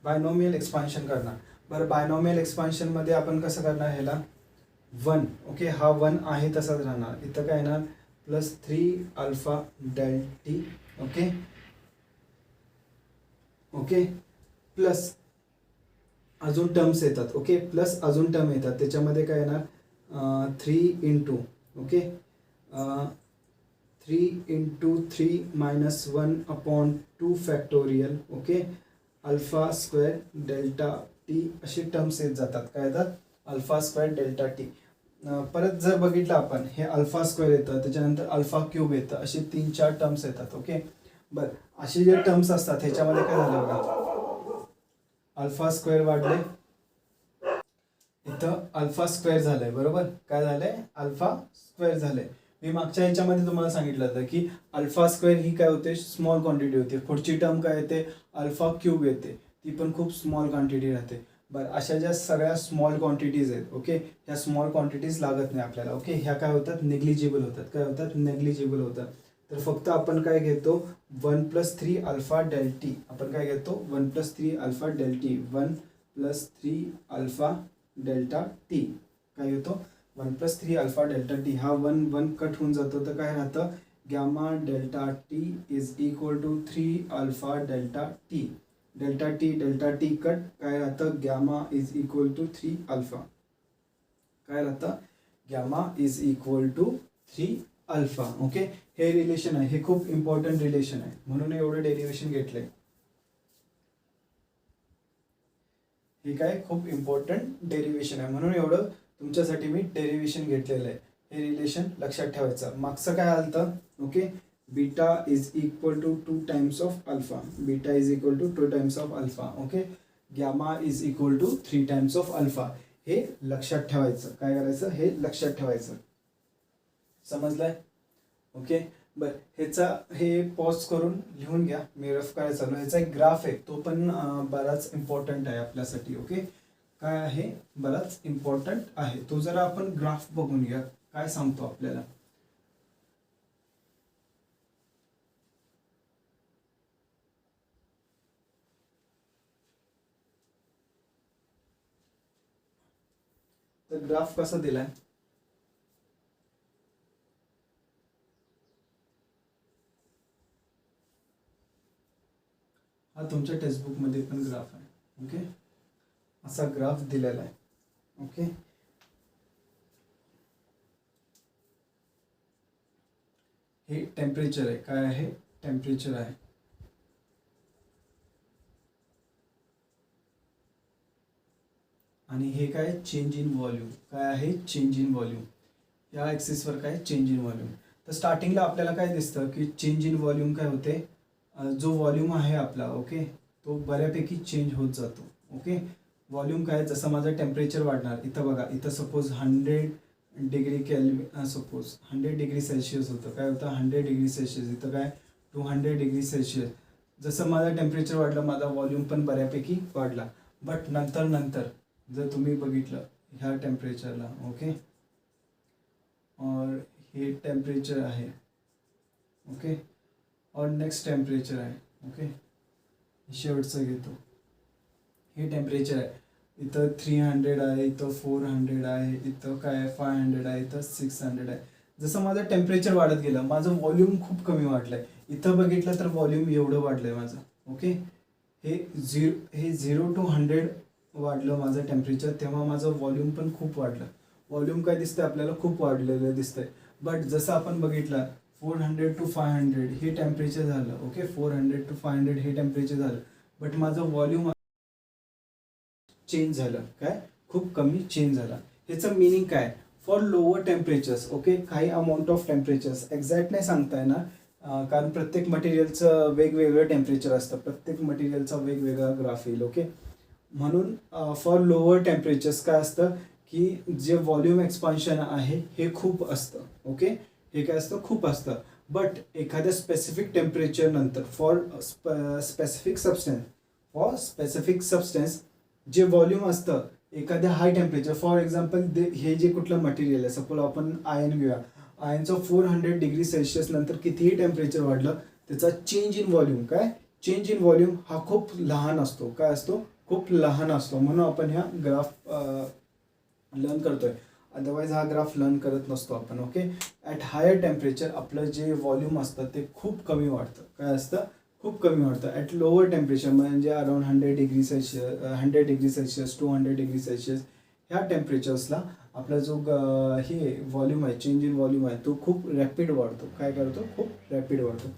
बायनॉमियल एक्सपान्शन करणार. बरं, बायनॉमियल एक्सपान्शन मध्ये आपण कसं करणार, ह्याला 1, ओके, हा 1 आहे तसाच राहणार. इथं काय येणार, plus 3 alpha del T. Okay, okay, plus अजून टर्म्स येतात. ओके, प्लस अजून टर्म येतात. त्याच्यामध्ये काय येणार, 3 into, okay, 3 into 3 minus 1 upon 2 factorial. Okay, alpha square delta T असे टर्म्स येत जातात. काय येतात, अल्फा स्क्वेअर डेल्टा टी. परत जर बघितलं आपण, हे अल्फा स्क्वेअर येतं, त्याच्यानंतर अल्फा क्यूब येतं, असे 3-4 टर्म्स येतात. ओके, बरं, असे जे टर्म्स असतात ह्याच्यामध्ये काय झालं बघा, अल्फा स्क्वेअर वाढले, इथं अल्फा स्क्वेअर झालंय, बरोबर. काय झालंय, अल्फा स्क्वेअर झालंय. मी मागच्या ह्याच्यामध्ये तुम्हाला सांगितलं होतं की अल्फा स्क्वेअर ही काय होते, स्मॉल क्वांटिटी होते. पुढची टर्म काय येते, अल्फा क्यूब येते, ती पण खूप स्मॉल क्वांटिटी राहते. बरं, अशा ज्या सगळ्या स्मॉल क्वांटिटीज आहेत, ओके, ह्या स्मॉल क्वांटिटीज लागत नाही आपल्याला. ओके, ह्या काय होतात, नेग्लिजिबल होतात. काय होतात, नेग्लिजिबल होतात. तर फक्त आपण काय घेतो, 1 प्लस 3 अल्फा डेल टी. आपण काय घेतो, 1 plus 3 alpha del T, 1 plus 3 alpha delta T. काय होतो, 1 प्लस 3 अल्फा डेल्टा टी. हा 1 कट होऊन जातो, तर काय राहतं, gamma delta T is equal to 3 alpha delta T. Delta T cut, काय राहतं, gamma is equal to 3 alpha. काय राहतं, gamma is equal to 3 alpha. Okay, हे रिलेशन आहे, हे खूप इम्पॉर्टंट रिलेशन आहे, म्हणून एवढं डेरिव्हेशन घेतलंय. हे काय खूप इम्पॉर्टंट डेरिव्हेशन आहे, म्हणून एवढं तुमच्यासाठी मी डेरिव्हेशन घेतलेलं आहे. हे रिलेशन लक्षात ठेवायचं. मागचं काय आलं, okay, beta is equal to 2 times of alpha. Beta is equal to 2 times of alpha. Okay, gamma is equal to 3 times of alpha. हे लक्षात ठेवायचं. काय करायचं, हे लक्षात ठेवायचं. समजलंय? ओके, बर, हे पॉज करून लिहून घ्या. मी रफ करायला चालू. ह्याचा एक ग्राफ आहे, तो पण बराच इम्पॉर्टंट आहे आपल्यासाठी. ओके, काय आहे, बराच इम्पॉर्टंट आहे तो. जरा आपण ग्राफ बघून घ्या काय सांगतो आपल्याला. तर ग्राफ कसा दिलाय, हा तुमच्या टेक्स्टबुक मध्ये पण ग्राफ आहे. ओके, असा ग्राफ दिलेला आहे. ओके, हे टेम्परेचर आहे. काय आहे, टेम्परेचर आहे. आणि हे काय, चेंज इन व्हॉल्यूम. काय आहे, चेंज इन व्हॉल्यूम. या ॲक्सिसवर काय, चेंज इन व्हॉल्यूम. तर स्टार्टिंगला आपल्याला काय दिसतं की चेंज इन व्हॉल्यूम काय होते, जो व्हॉल्यूम आहे आपला, ओके, तो बऱ्यापैकी चेंज होत जातो. ओके, व्हॉल्यूम काय, जसं माझं टेम्परेचर वाढणार, इथं बघा, इथं suppose 100 degree kelvin, suppose 100 degree Celsius होतं. काय होतं, 100 डिग्री सेल्सिअस. इथं काय 200 डिग्री सेल्सिअस. जसं माझं टेम्परेचर वाढलं, माझा व्हॉल्यूम पण बऱ्यापैकी वाढला. बट नंतर जर तुम्ही बघितलं ह्या टेम्परेचरला, ओके, और हे टेम्परेचर आहे, ओके, और नेक्स्ट टेम्परेचर आहे, ओके, शेवटचं घेतो, हे टेम्परेचर आहे. इथं 300 आहे, इथं 400 आहे, इथं काय 500 आहे, इथं 600 आहे. जसं माझं टेम्परेचर वाढत गेलं, माझं व्हॉल्यूम खूप कमी वाढलंय. इथं बघितलं तर व्हॉल्यूम एवढं वाढलंय माझं. ओके, हे 0 to 100 वाढलं माझं टेम्परेचर, तेव्हा माझं व्हॉल्यूम पण खूप वाढलं. व्हॉल्यूम काय दिसतंय आपल्याला, खूप वाढलेलं दिसतंय. बट जसं आपण बघितलं 400 to 500 हे टेम्परेचर झालं. ओके, 400 to 500 हे टेम्परेचर झालं. बट माझं व्हॉल्यूम चेंज झालं. काय, खूप कमी चेंज झाला. ह्याचं मिनिंग काय, फॉर लोअर टेम्परेचर्स. ओके, काही अमाऊंट ऑफ टेम्परेचर्स, एक्झॅक्ट नाही सांगता येणार, कारण प्रत्येक मटेरियलचं वेगवेगळं टेम्परेचर असतं. प्रत्येक मटेरियलचा वेगवेगळा ग्राफ येईल. ओके, म्हणून फॉर लोअर टेम्परेचर्स काय असतं की जे व्हॉल्यूम एक्सपान्शन आहे हे खूप असतं. ओके, हे काय असतं, खूप असतं. बट एखाद्या स्पेसिफिक टेम्परेचर नंतर फॉर स्पेसिफिक सबस्टन्स जे व्हॉल्यूम असतं एखाद्या हाय टेम्परेचर, फॉर एक्झाम्पल हे जे कुठलं मटेरियल आहे, सपोज आपण आयर्न घेऊया. आयर्नचं 400 डिग्री सेल्सिअस नंतर कितीही टेम्परेचर वाढलं, त्याचा चेंज इन व्हॉल्यूम, काय, चेंज इन व्हॉल्यूम हा खूप लहान असतो. काय असतो, खूप लहान असतो. म्हणून आपण ह्या ग्राफ लर्न करतोय. अदरवाईज हा ग्राफ लर्न करत नसतो आपण. ओके, ॲट हायर टेम्परेचर आपलं जे व्हॉल्यूम असतं ते खूप कमी वाढतं. काय असतं, खूप कमी वाढतं. ॲट लोअर टेम्परेचर म्हणजे around 100 degree Celsius, 100 degree Celsius, 200 degree Celsius ह्या टेम्परेचर्सला आपला जो हे व्हॉल्यूम आहे, चेंज इन व्हॉल्यूम आहे, तो खूप रॅपिड वाढतो. काय करतो, खूप रॅपिड वाढतो.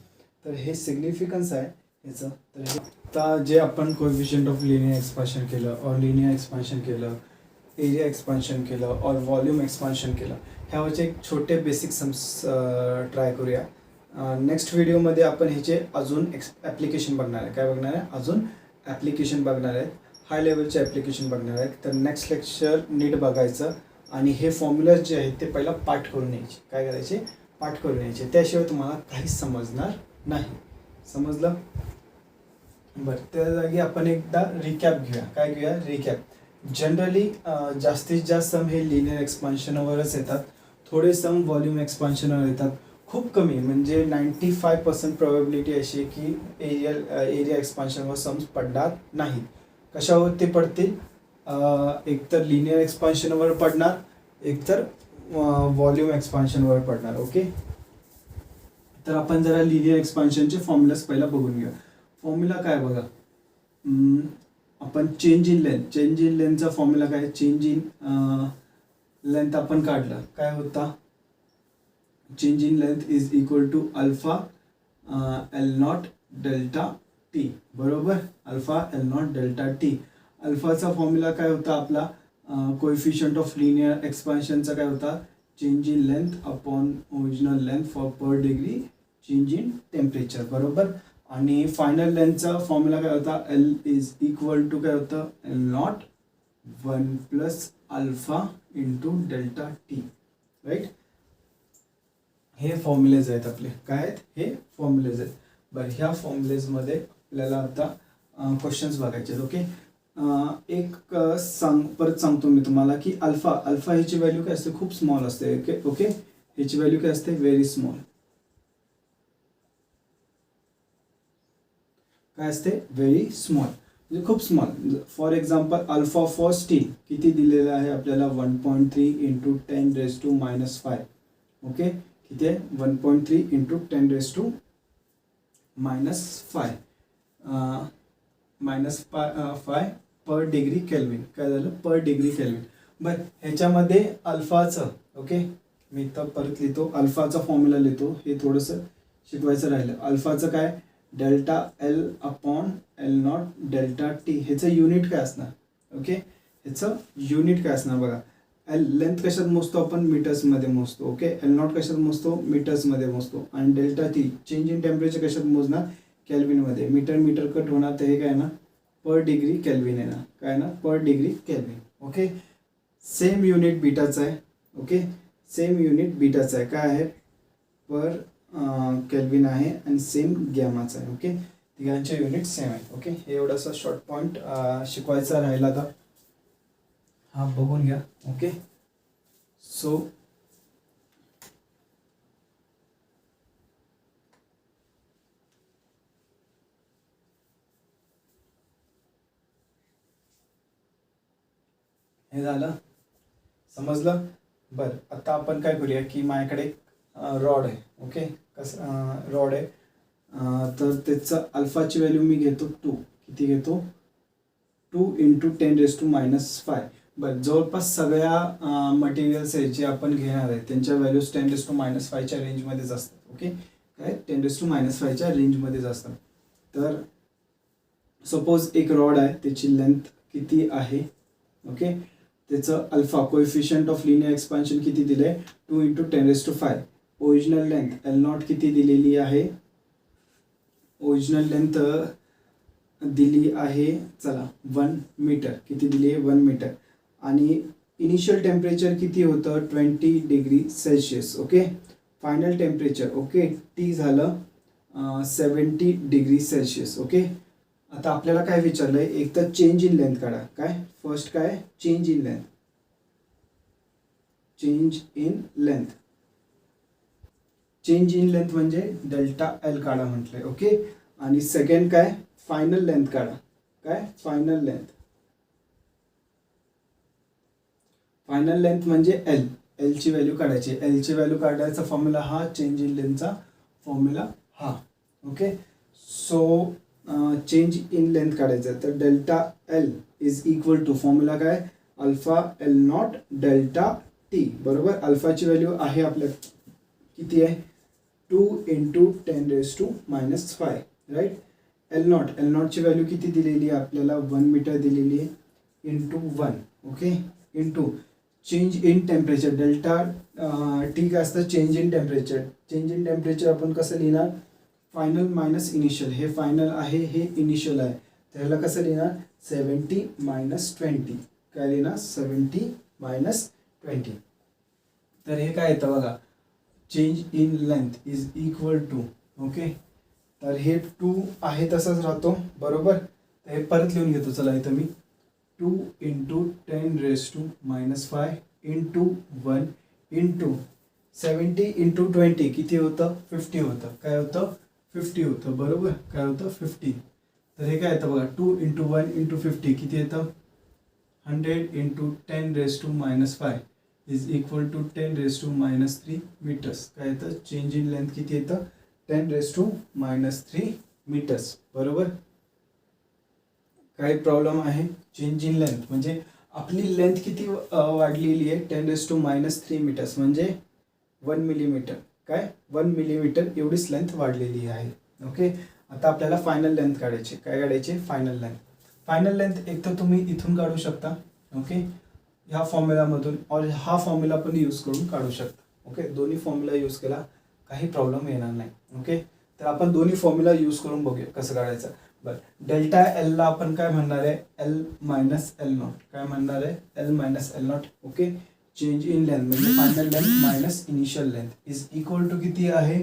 तर हे सिग्निफिकन्स आहे याचं. तर हे आता जे आपण कोएफिशिएंट ऑफ लिनियर एक्सपान्शन केलं, और लिनियर एक्सपान्शन केलं, एरिया एक्सपान्शन केलं, और व्हॉल्यूम एक्सपान्शन केलं, ह्यावरचे एक छोटे बेसिक सम्स ट्राय करूया. नेक्स्ट व्हिडिओमध्ये आपण ह्याचे अजून ॲप्लिकेशन बघणार आहे. काय बघणार आहे, अजून ॲप्लिकेशन बघणार आहेत, हाय लेवलचे ॲप्लिकेशन बघणार आहेत. तर नेक्स्ट लेक्चर नीट बघायचं आणि हे फॉर्म्युलाज जे आहेत ते पहिला पाठ करून यायचे. काय करायचे, पाठ करून यायचे. त्याशिवाय तुम्हाला काहीच समजणार नाही. समजलं? बरं, त्या जागी आपण एकदा रिकॅप घेऊया. काय घेऊया, रिकॅप. जनरली जास्तीत जास्त सम हे लिनियर एक्सपान्शनवरच येतात. थोडे सम व्हॉल्यूम एक्सपान्शनवर येतात. खूप कमी म्हणजे 95% प्रोबॅबिलिटी अशी आहे की एरिया एक्सपान्शनवर सम्स पडणार नाहीत. कशावर ते पडतील, एकतर लिनियर एक्सपान्शनवर पडणार, एकतर व्हॉल्यूम एक्सपान्शनवर पडणार. ओके, तर आपण जरा लिनियर एक्सपान्शनचे फॉर्म्युलाज पहिला बघून घेऊया. फॉर्म्युला काय बघा, आपण चेंज इन लेंथचा फॉर्म्युला काय, चेंज इन लेंथ आपण काढलं. काय होता, change in length is equal to alpha L not delta T, बरोबर. Alpha L not delta T. अल्फाचा फॉर्म्युला काय होता आपला, कोएफिशियंट ऑफ लिनियर एक्सपान्शनचा काय होता, change in length upon original length for per degree change in temperature, बरोबर. आणि फायनल लेंथचा फॉर्म्युला काय होता, एल इज इक्वल टू काय होतं, L not 1 plus alpha into delta T, right. हे फॉर्म्युलेज आहेत आपले, काय आहेत हे फॉर्म्युलेज आहेत. बरं, ह्या फॉर्म्युलेजमध्ये आपल्याला आता क्वेश्चन्स बघायचे आहेत. ओके, एक परत सांगतो मी तुम्हाला की अल्फा ह्याची व्हॅल्यू काय असते, खूप स्मॉल असते. ओके ओके, ह्याची व्हॅल्यू काय असते, व्हेरी स्मॉल. काय असते, व्हेरी स्मॉल, म्हणजे खूप small. For example alpha for steel किती दिलेलं आहे आपल्याला, 1.3 इंटू 10⁻⁻5. ओके, किती आहे, 1.3 इंटू 10⁻⁻5 -5 पर डिग्री केल्विन. काय झालं, पर डिग्री केल्विन. बरं, ह्याच्यामध्ये अल्फाचं, ओके मी तर परत लिहितो, अल्फाचा फॉर्म्युला लिहितो, हे थोडंसं शिकवायचं राहिलं. अल्फाचं काय, delta L upon L not delta T. ह्याचं युनिट काय असणार, ओके ह्याचं युनिट काय असणार बघा. एल लेंथ कशात मोजतो आपण, मीटर्समध्ये मोजतो. ओके, एल नॉट कशात मोजतो, मीटर्समध्ये मोजतो. आणि delta T change in temperature कशात मोजणार, केल्विनमध्ये. मीटर कट होणार, तर हे काय ना पर डिग्री केल्विन आहे ना, काय ना per degree kelvin. Okay, same unit बीटाचं आहे. ओके, सेम युनिट बीटाचं आहे, काय आहे, पर केल्विन आहे आणि सेम गॅमाचं आहे. ओके, तिघांचे युनिट सेम आहे. ओके, हे एवढासा शॉर्ट पॉईंट शिकवायचा राहिला आता, हा बघून घ्या. ओके, सो हे झालं, समजलं. बरं, आता आपण काय करूया की माझ्याकडे रॉड आहे. ओके, कसं रॉड आहे, तर त्याचं अल्फाची व्हॅल्यू मी घेतो 2. किती घेतो, 2 इंटू 10⁻⁻5. बरं, जवळपास सगळ्या मटेरियल्स आहेत जे आपण घेणार आहे त्यांच्या व्हॅल्यूज 10⁻⁻5च्या रेंजमध्येच असतात. ओके, काय 10⁻⁻5च्या रेंजमध्येच असतात. तर सपोज एक रॉड आहे, त्याची लेंथ किती आहे, ओके त्याचं alpha coefficient of linear expansion किती दिलं आहे, 2 into 10⁻⁵. Original length L not किती दिलेली आहे, ओरिजिनल लेंथ दिली आहे, चला 1 मीटर. किती दिली आहे, 1 मीटर. आणि इनिशियल टेम्परेचर किती होतं, 20 degree Celsius. Okay, final temperature okay T झालं 70 डिग्री सेल्सिअस. ओके, आता आपल्याला काय विचारलंय, एक तर चेंज इन लेंथ काढा. काय फर्स्ट काय, change in length, change in length. Change in length म्हणजे डेल्टा एल काढा म्हटलंय. ओके, आणि सेकंड काय, फायनल लेंथ काढा. काय फायनल लेंथ, फायनल लेंथ म्हणजे एल, एलची व्हॅल्यू काढायची. एलची व्हॅल्यू काढायचा फॉर्म्युला हा, चेंज इन लेंथचा फॉर्म्युला हा. Okay, so change in length काढायचं तर delta L is equal to formula काय, alpha L not delta T, बरोबर. अल्फाची व्हॅल्यू आहे आपल्या किती आहे, 2 इंटू 10⁻⁻5, राईट. एल नॉटची व्हॅल्यू किती दिलेली आहे आपल्याला, 1 मीटर दिलेली आहे, into 1. Okay, into change in temperature, delta T काय असतं, change in temperature. Change in temperature आपण कसं लिहिणार, फायनल मायनस इनिशियल. हे फायनल आहे, हे इनिशियल आहे, त्याला कसं लिहिणार, 70 - 20. काय लिहिणार, 70 - 20. तर हे काय येतं बघा, change in length is equal to, okay तर हे 2 आहे तसंच राहतो, बरोबर. तर हे परत लिहून घेतो, चला इथं मी 2 इंटू 10⁻⁻5 इंटू 1 इंटू 70 इंटू 20 किती होतं, 50 होतं. काय होतं, 50 होतं, बरोबर. काय होतं, 50. तर हे काय येतं बघा, 2 इंटू 1 इंटू 50 किती येतं, 100 into 10⁻⁻5 is equal to 10⁻³ metres. काय येतं, चेंज इन लेंथ किती येतं, 10⁻³ मीटर्स, बरोबर. काही प्रॉब्लेम आहे, चेंज इन लेंथ म्हणजे आपली लेंथ किती वाढलेली आहे, 10⁻³ मीटर्स म्हणजे 1 मिलीमीटर. काय 1 मिलीमीटर एवढीच लेंथ वाढलेली आहे. ओके, आता आपल्याला फायनल लेंथ काढायची. काय काढायची? Final length. फायनल लेंथ एक तर तुम्ही इथून काढू शकता, ओके, ह्या फॉर्म्युलामधून, और हा फॉर्म्युला पण यूज करून काढू शकता. ओके, दोन्ही फॉर्म्युला यूज केला काही प्रॉब्लेम येणार नाही. ओके, तर आपण दोन्ही फॉर्म्युला यूज करून बघूया कसं काढायचं. बरं, डेल्टा एलला आपण काय म्हणणार आहे? L minus L not. काय म्हणणार आहे? L minus L not. Okay, change in length म्हणजे final length minus initial length is equal to किती आहे?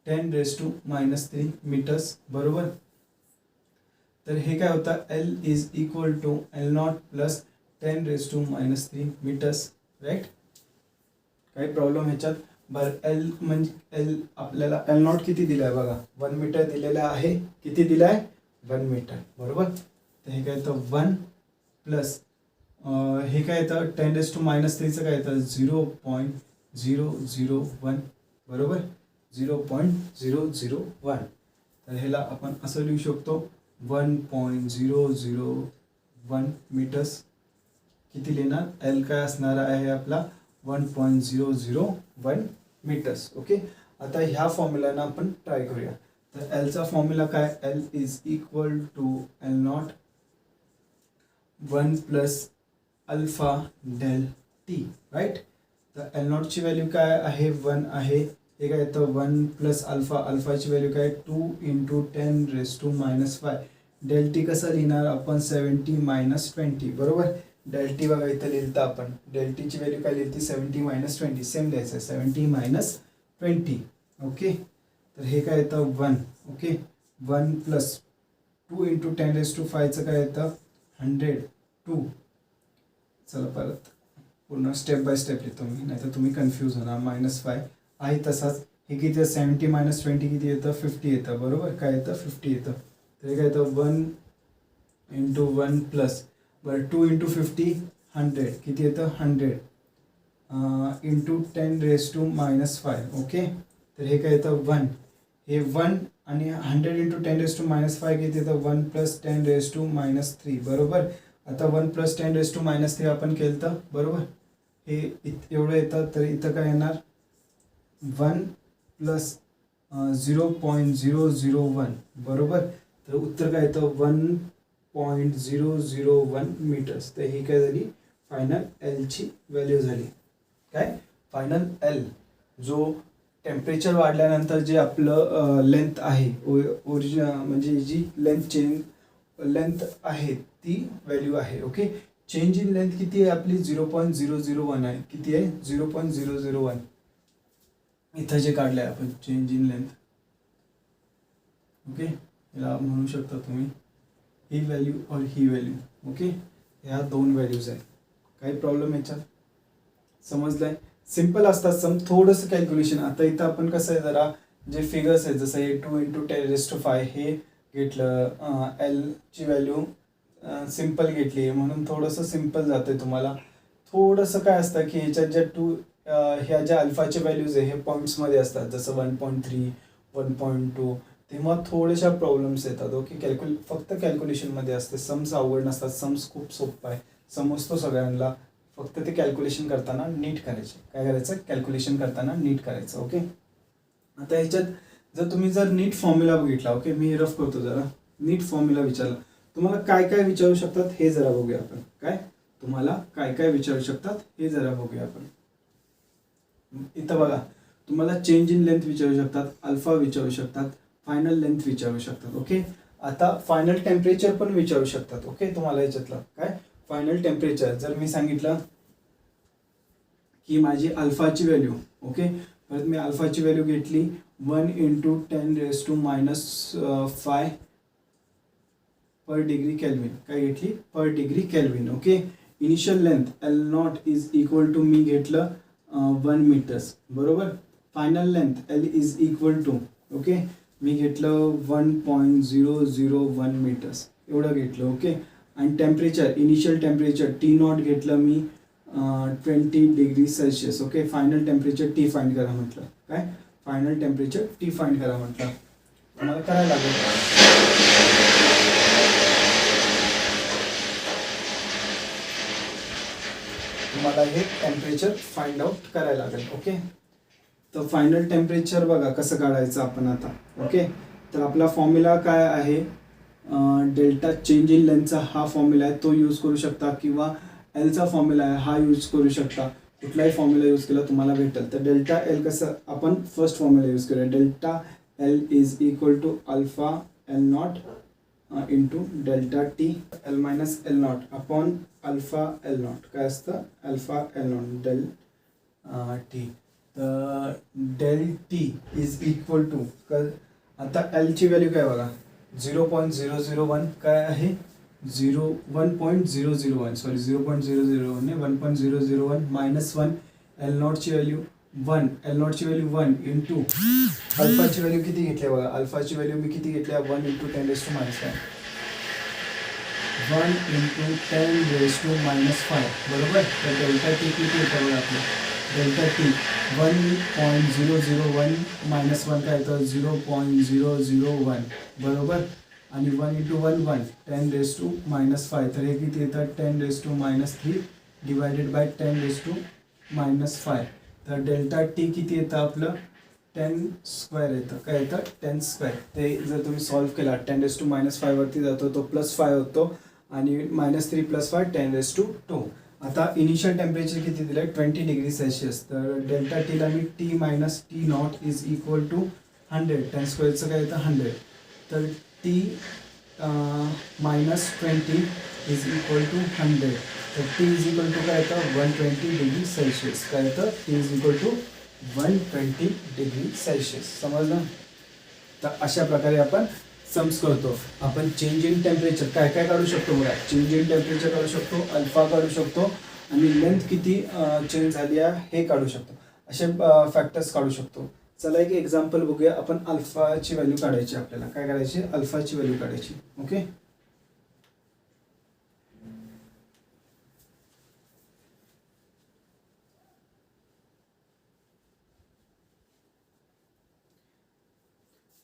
10⁻³ मीटर्स. बरोबर. तर हे काय होतं? L is equal to L not plus 10⁻³ metres. Right, काही प्रॉब्लेम ह्याच्यात? बरं, एल म्हणजे एल आपल्याला एल नॉट किती दिलं आहे बघा? 1 मीटर दिलेलं आहे. किती दिलं आहे? 1 मीटर. बरोबर. तर हे काय येतं? 1 प्लस हे काय येतं? 10⁻³ काय येतं? 0.001. बरोबर, 0.001. तर ह्याला आपण असं लिहू शकतो 1.001 मीटर्स. किती लिहिणार? एल काय असणार आहे आपला? 1.001 मीटर्स. ओके, आता ह्या फॉर्म्युलानं आपण ट्राय करूया. तर एलचा फॉर्म्युला काय? L is equal to L not 1 plus alpha del T. Right, तर एल नॉटची व्हॅल्यू काय आहे? 1 आहे. हे काय येतं? 1 प्लस अल्फा. अल्फाची व्हॅल्यू काय? 2 × 10⁻⁵. डेल टी कसं लिहिणार आपण? 70-20. बरोबर. डेल टी बघा इथं लिहिलं आपण. डेल टीची व्हॅल्यू काय लिहिली? 70-20. सेम लिहायचं, 70-20. ओके, तर हे काय येतं? 1. ओके, 1 प्लस 2 × 10⁵ काय येतं? 102. चला परत पूर्ण स्टेप बाय स्टेप लिहितो मी, नाही तर तुम्ही कन्फ्यूज होणार. -5 आहे तसाच. हे किती आहे? 70-20 किती येतं? 50 येतं. बरोबर, काय येतं? 50 येतं. तर हे काय येतं? 1 × 1 प्लस, बरं, 2 × 50 100 किती येतं? 100 × 10⁻⁵. ओके, तर हे काय येतं? 1. हे 1 आणि 100 × 10⁻⁵ किती येतं? 1 प्लस 10⁻⁻3. बरोबर. आता 1 प्लस 10⁻⁻3 आपण केलं तर, बरोबर, हे एवढं येतं. तर इथं काय येणार? 1 प्लस 0.001. बरोबर. तर उत्तर काय येतं? 1.001 मीटर्स. तर ही काय झाली? फायनल एलची व्हॅल्यू झाली. काय? फायनल एल, जो टेम्परेचर वाढल्यानंतर जे आपलं लेंथ आहे, ओरिजिनल म्हणजे जी लेंथ आहे ती व्हॅल्यू आहे. ओके, चेंज इन लेंथ किती आहे आपली? 0.001 आहे. किती आहे? 0.001. इथं जे काढलं आहे आपण चेंज इन लेंथ. ओके, याला म्हणू शकता तुम्ही ही व्हॅल्यू और ही व्हॅल्यू. ओके, ह्या दोन व्हॅल्यूज आहेत. काही प्रॉब्लेम याच्यात? समजलंय? सिम्पल असतात सम, थोडंसं कॅल्क्युलेशन. आता इथं आपण कसं आहे, जरा जे फिगर्स आहेत जसं हे 2 × 10⁵ हे घेतलं, एलची व्हॅल्यू सिम्पल घेतली म्हणून थोडंसं सिम्पल जातं तुम्हाला. थोडंसं काय असतं की ह्याच्यात ज्या ह्या ज्या अल्फाचे व्हॅल्यूज आहे हे पॉईंट्समध्ये असतात, जसं 1.3 1.2, तेव्हा थोड्याशा प्रॉब्लेम्स येतात. ओके, फक्त कॅल्क्युलेशनमध्ये असते. सम्स अवघड नसतात. सम्स खूप सोपं आहे, समजतो सगळ्यांना. फक्त ते कॅल्क्युलेशन करताना नीट करायचे. काय करायचं? कॅल्क्युलेशन करताना नीट करायचं. ओके, आता ह्याच्यात जर नीट फॉर्म्युला बघितला, ओके, मी रफ करतो जरा. नीट फॉर्म्युला विचारला तुम्हाला काय काय विचारू शकतात हे जरा बघूया आपण. काय तुम्हाला काय काय विचारू शकतात हे जरा बघूया आपण. इथं बघा, तुम्हाला चेंज इन लेंथ विचारू शकतात, अल्फा विचारू शकतात, फायनल लेंथ विचारू शकतात. ओके, आता फायनल टेम्परेचर पण विचारू शकतात. ओके, तुम्हाला याच्यातलं काय फायनल टेम्परेचर जर मी सांगितलं की माझी अल्फाची व्हॅल्यू, ओके, परत मी अल्फाची व्हॅल्यू घेतली 1 × 10⁻⁵ पर डिग्री केल्विन. काय घेतली? Per degree kelvin. Okay, initial length L not is equal to मी घेतलं 1 मीटर्स. बरोबर. Final length L is equal to, okay, मी घेतलं 1.001 मीटर्स एवढं घेतलं. ओके, आणि temperature, initial temperature T not घेतलं मी 20°C. Okay, final temperature T find करा म्हटलं. काय फायनल टेम्परेचर टी फाइंड करा म्हटलं. तुम्हाला करायला लागेल. तुम्हाला हे टेम्परेचर फाइंड आउट करायला लागेल. ओके, तर फायनल टेम्परेचर बघा कसं काढायचं आपण आता. ओके, तर आपला फॉर्म्युला काय आहे, डेल्टा चेंज इन लेंथचा हा फॉर्म्युला आहे, तो यूज करू शकता, किंवा एलचा फॉर्म्युला आहे हा यूज करू शकता. कुठलाही फॉर्म्युला यूज केला तुम्हाला भेटेल. तर डेल्टा एल कसं, आपण फर्स्ट फॉर्म्युला यूज करूया. Delta L is equal to alpha L not into delta T L minus L not upon alpha L not. काय असतं, alpha L not del T. तर del T is equal to, आता एलची value काय बघा, 0.001 काय आहे, 1.001 सॉरी 0.001 ने 1.001 मायनस 1. एल नॉटची व्हॅल्यू 1, एल नॉटची व्हॅल्यू 1 इंटू अल्फाची व्हॅल्यू किती घेतली बघा, अल्फाची व्हॅल्यू मी किती घेतली, 1 इंटू 10⁻⁵. 1 इंटू 10⁻⁵, बरोबर. तर डेल्टा टी किती येतं बघा आपलं, डेल्टा टी 1.001 मायनस 1 काय येतं, 0.001, बरोबर. आणि 1 इंटू 1 1, 10⁻⁵. तर हे किती येतं, 10⁻³ डिवायडेड बाय 10⁻⁵. तर डेल्टा टी किती येतं आपलं, 10² येतं. काय येतं, 10². ते जर तुम्ही सॉल्व्ह केला 10⁻⁵ वरती जातो, तो +5 होतो, आणि -3 + 5 10⁻². आता इनिशियल टेम्परेचर किती दिलं आहे, 20 डिग्री सेल्सिअस. तर डेल्टा टीला मी T minus T not is equal to 100. 10² काय येतं 100. तर टी -20 इज इक्वल टू 100. तर टी इज इक्वल टू काय येतं, 120 डिग्री सेल्सिअस. काय येतं, T is equal to 120 degree Celsius. समजलं. तर अशा प्रकारे आपण सम्स करतो. आपण चेंज इन टेम्परेचर काय काय काढू शकतो बघा, चेंज इन टेम्परेचर काढू शकतो, अल्फा काढू शकतो, आणि लेंथ किती चेंज झाली आहे हे काढू शकतो. असे फॅक्टर्स काढू शकतो. चला एक एक्झाम्पल बघूया. आपण अल्फाची व्हॅल्यू काढायची, आपल्याला काय करायची, अल्फाची व्हॅल्यू काढायची. ओके,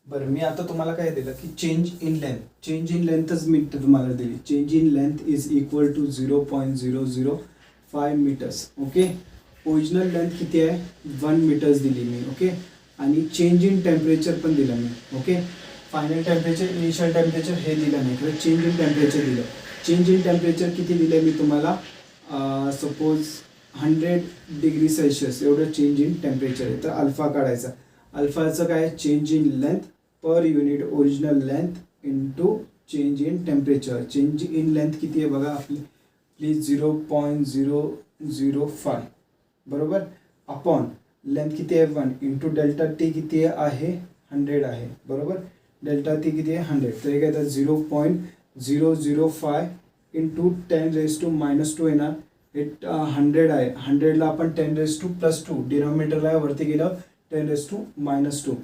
बरं. मी आता तुम्हाला काय दिलं की change in length, change in लेंथच मी तुम्हाला दिली. Change in length is equal to 0.005 metres. Okay, original length किती आहे, 1 मीटर्स दिली मी. ओके, आणि चेंज इन टेम्परेचर पण दिलं मी. Okay, final temperature, initial temperature हे दिलं नाही, किंवा चेंज इन टेम्परेचर दिलं. चेंज इन टेम्परेचर किती दिलं मी तुम्हाला, सपोज 100 डिग्री सेल्सिअस एवढं चेंज इन टेम्परेचर आहे. तर अल्फा काढायचा. अल्फाचं काय, change in length per unit original length into change in temperature. Change in length किती आहे बघा आपली, प्लीज 0.005, बरोबर, अपॉन लेंथ किती आहे 1 इंटू डेल्टा टी किती आहे 100 आहे, बरोबर. डेल्टा टी किती आहे 100. तर हे काय तर 0.005 इंटू 10⁻² येणार. हे 100 आहे, 100ला आपण 10⁻+2 डिनॉमिनेटरला वरती गेलं 10⁻².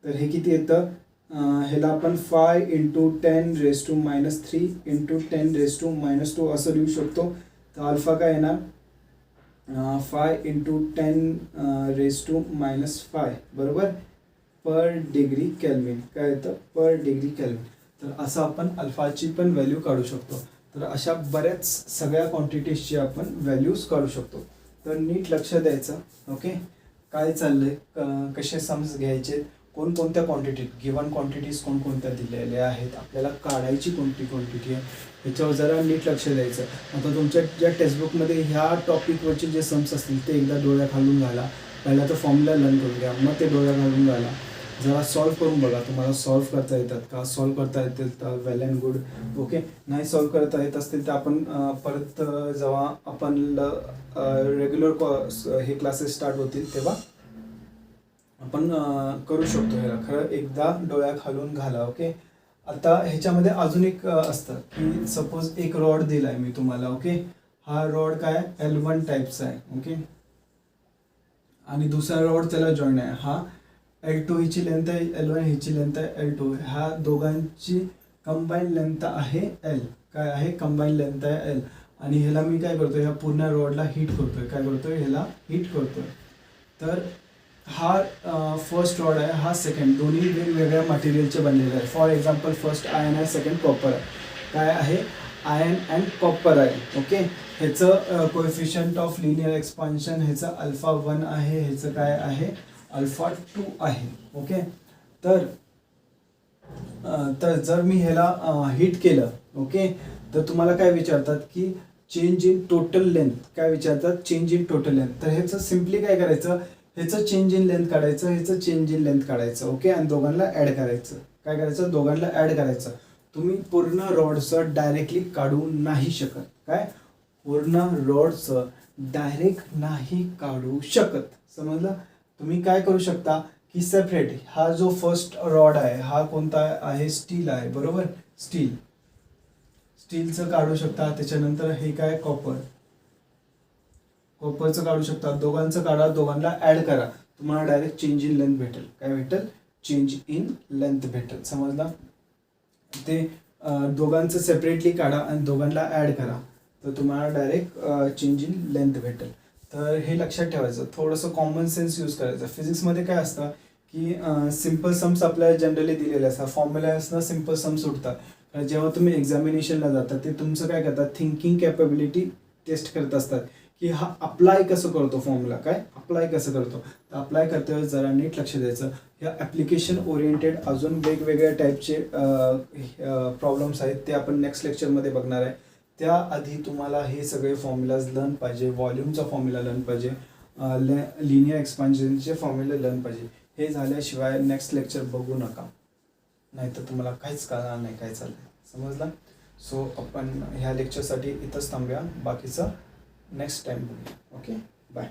तर हे किती येतं, ह्याला आपण 5 इंटू 10⁻³ इंटू 10⁻² असं लिहू शकतो. तर अल्फा काय येणार, 5 इंटू 10⁻⁵, बरोबर, पर डिग्री केल्विन. काय येतं, पर डिग्री केल्विन. तर असं आपण अल्फाची पण व्हॅल्यू काढू शकतो. तर अशा बऱ्याच सगळ्या क्वांटिटीजची आपण व्हॅल्यूज काढू शकतो. तर नीट लक्ष द्यायचं. ओके, काय चाललंय, कसे सम्स घ्यायचे, कोणकोणत्या क्वांटिटी, गिवन क्वांटिटीज कोणकोणत्या दिलेल्या आहेत, आपल्याला काढायची कोणती क्वांटिटी आहे, ह्याच्यावर जरा नीट लक्ष द्यायचं. आता तुमच्या ज्या टेक्स्टबुकमध्ये ह्या टॉपिकवरचे जे सम्स असतील ते एकदा डोळ्या घालून घाला. पहिला तर फॉर्म्युला लर्न करून घ्या, मग ते डोळ्या घालून घाला. जरा सॉल्व करून बघा, तुम्हाला सॉल्व करता येतात का, सॉल्व करता येतील तर वेल अँड गुड. ओके, नाही सॉल्व करता येत असतील तर आपण परत जेव्हा आपण रेग्युलर हे क्लासेस स्टार्ट होतील तेव्हा आपण करू शकतो. ह्याला खरं एकदा डोळ्या खालून घाला. ओके, आता ह्याच्यामध्ये अजून एक असतं की सपोज एक रॉड दिला आहे मी तुम्हाला. ओके, हा रॉड काय L1 टाईपचा आहे. ओके, आणि दुसरा रॉड त्याला जॉईन आहे. हा L2 हिची लेंथ आहे, L1 हिची लेंथ आहे L2. ह्या दोघांची कंबाईन लेंथ आहे L. काय आहे, कंबाईन लेंथ आहे L. आणि ह्याला मी काय करतोय, ह्या पूर्ण रॉडला हीट करतोय. काय करतोय, ह्याला हीट करतोय. तर हा फर्स्ट रॉड आहे, हा सेकंड, दोन्ही वेगवेगळ्या मटेरियलचे बनलेले आहे. फॉर एक्झाम्पल फर्स्ट आयर्न आहे, सेकंड कॉपर आहे. काय आहे, आयर्न अँड कॉपर आहे. ओके, ह्याचं कोएफिशियंट ऑफ लिनियर एक्सपान्शन ह्याचं α1 आहे, ह्याचं काय आहे अल्फा 2 आहे. ओके, तर जर मी ह्याला हिट केलं, ओके, तर तुम्हाला काय विचारतात की चेंज इन टोटल लेंथ, काय विचारतात, चेंज इन टोटल लेंथ. तर ह्याचं सिम्पली काय करायचं, ह्याचं चेंज इन लेंथ काढायचं, ह्याचं चेंज इन लेंथ काढायचं. ओके, आणि दोघांना ॲड करायचं. काय करायचं, दोघांना ॲड करायचं. तुम्ही पूर्ण रॉडचं डायरेक्टली काढू नाही शकत. काय, पूर्ण रॉडचं डायरेक्ट नाही काढू शकत. समजलं. तुम्ही काय करू शकता की सेपरेट, हा जो फर्स्ट रॉड आहे हा कोणता आहे, स्टील आहे, बरोबर, स्टीलचं काढू शकता. त्याच्यानंतर हे काय, कॉपरचं काढू शकता. दोघांचं काढा, दोघांना ॲड करा, तुम्हाला डायरेक्ट चेंज इन लेंथ भेटेल. काय भेटेल, चेंज इन लेंथ भेटेल. समजला. ते दोघांचं सेपरेटली काढा आणि दोघांना ॲड करा, तर तुम्हाला डायरेक्ट चेंज इन लेंथ भेटेल. तर हे लक्षात ठेवायचं, थोडंसं कॉमन सेन्स यूज करायचं. फिजिक्समध्ये काय असतं की सिम्पल सम्स आपल्याला जनरली दिलेले असतात, फॉर्म्युलासनं सिम्पल सम्स सुटतात. जेव्हा तुम्ही एक्झामिनेशनला जाता ते तुमचं काय करतात, थिंकिंग कॅपेबिलिटी टेस्ट करत असतात की हा अप्लाय कसं करतो फॉर्म्युला, काय अप्लाय कसं करतो. तर अप्लाय करते जरा नीट लक्ष द्यायचं. ह्या ॲप्लिकेशन ओरिएंटेड अजून वेगवेगळ्या टाईपचे प्रॉब्लेम्स आहेत, ते आपण नेक्स्ट लेक्चरमध्ये बघणार आहे. त्याआधी तुम्हाला हे सगळे फॉर्म्युलाज लर्न पाहिजे. व्हॉल्यूमचा फॉर्म्युला लर्न पाहिजे, लिनियर एक्सपान्शनचे फॉर्म्युले लर्न पाहिजे. हे झाल्याशिवाय नेक्स्ट लेक्चर बघू नका, नाहीतर तुम्हाला काहीच कळणार नाही काय चाललंय. समजलं. सो आपण ह्या लेक्चरसाठी इथंच थांबूया, बाकीचं नेक्स्ट टाइम बघूया. Okay, bye.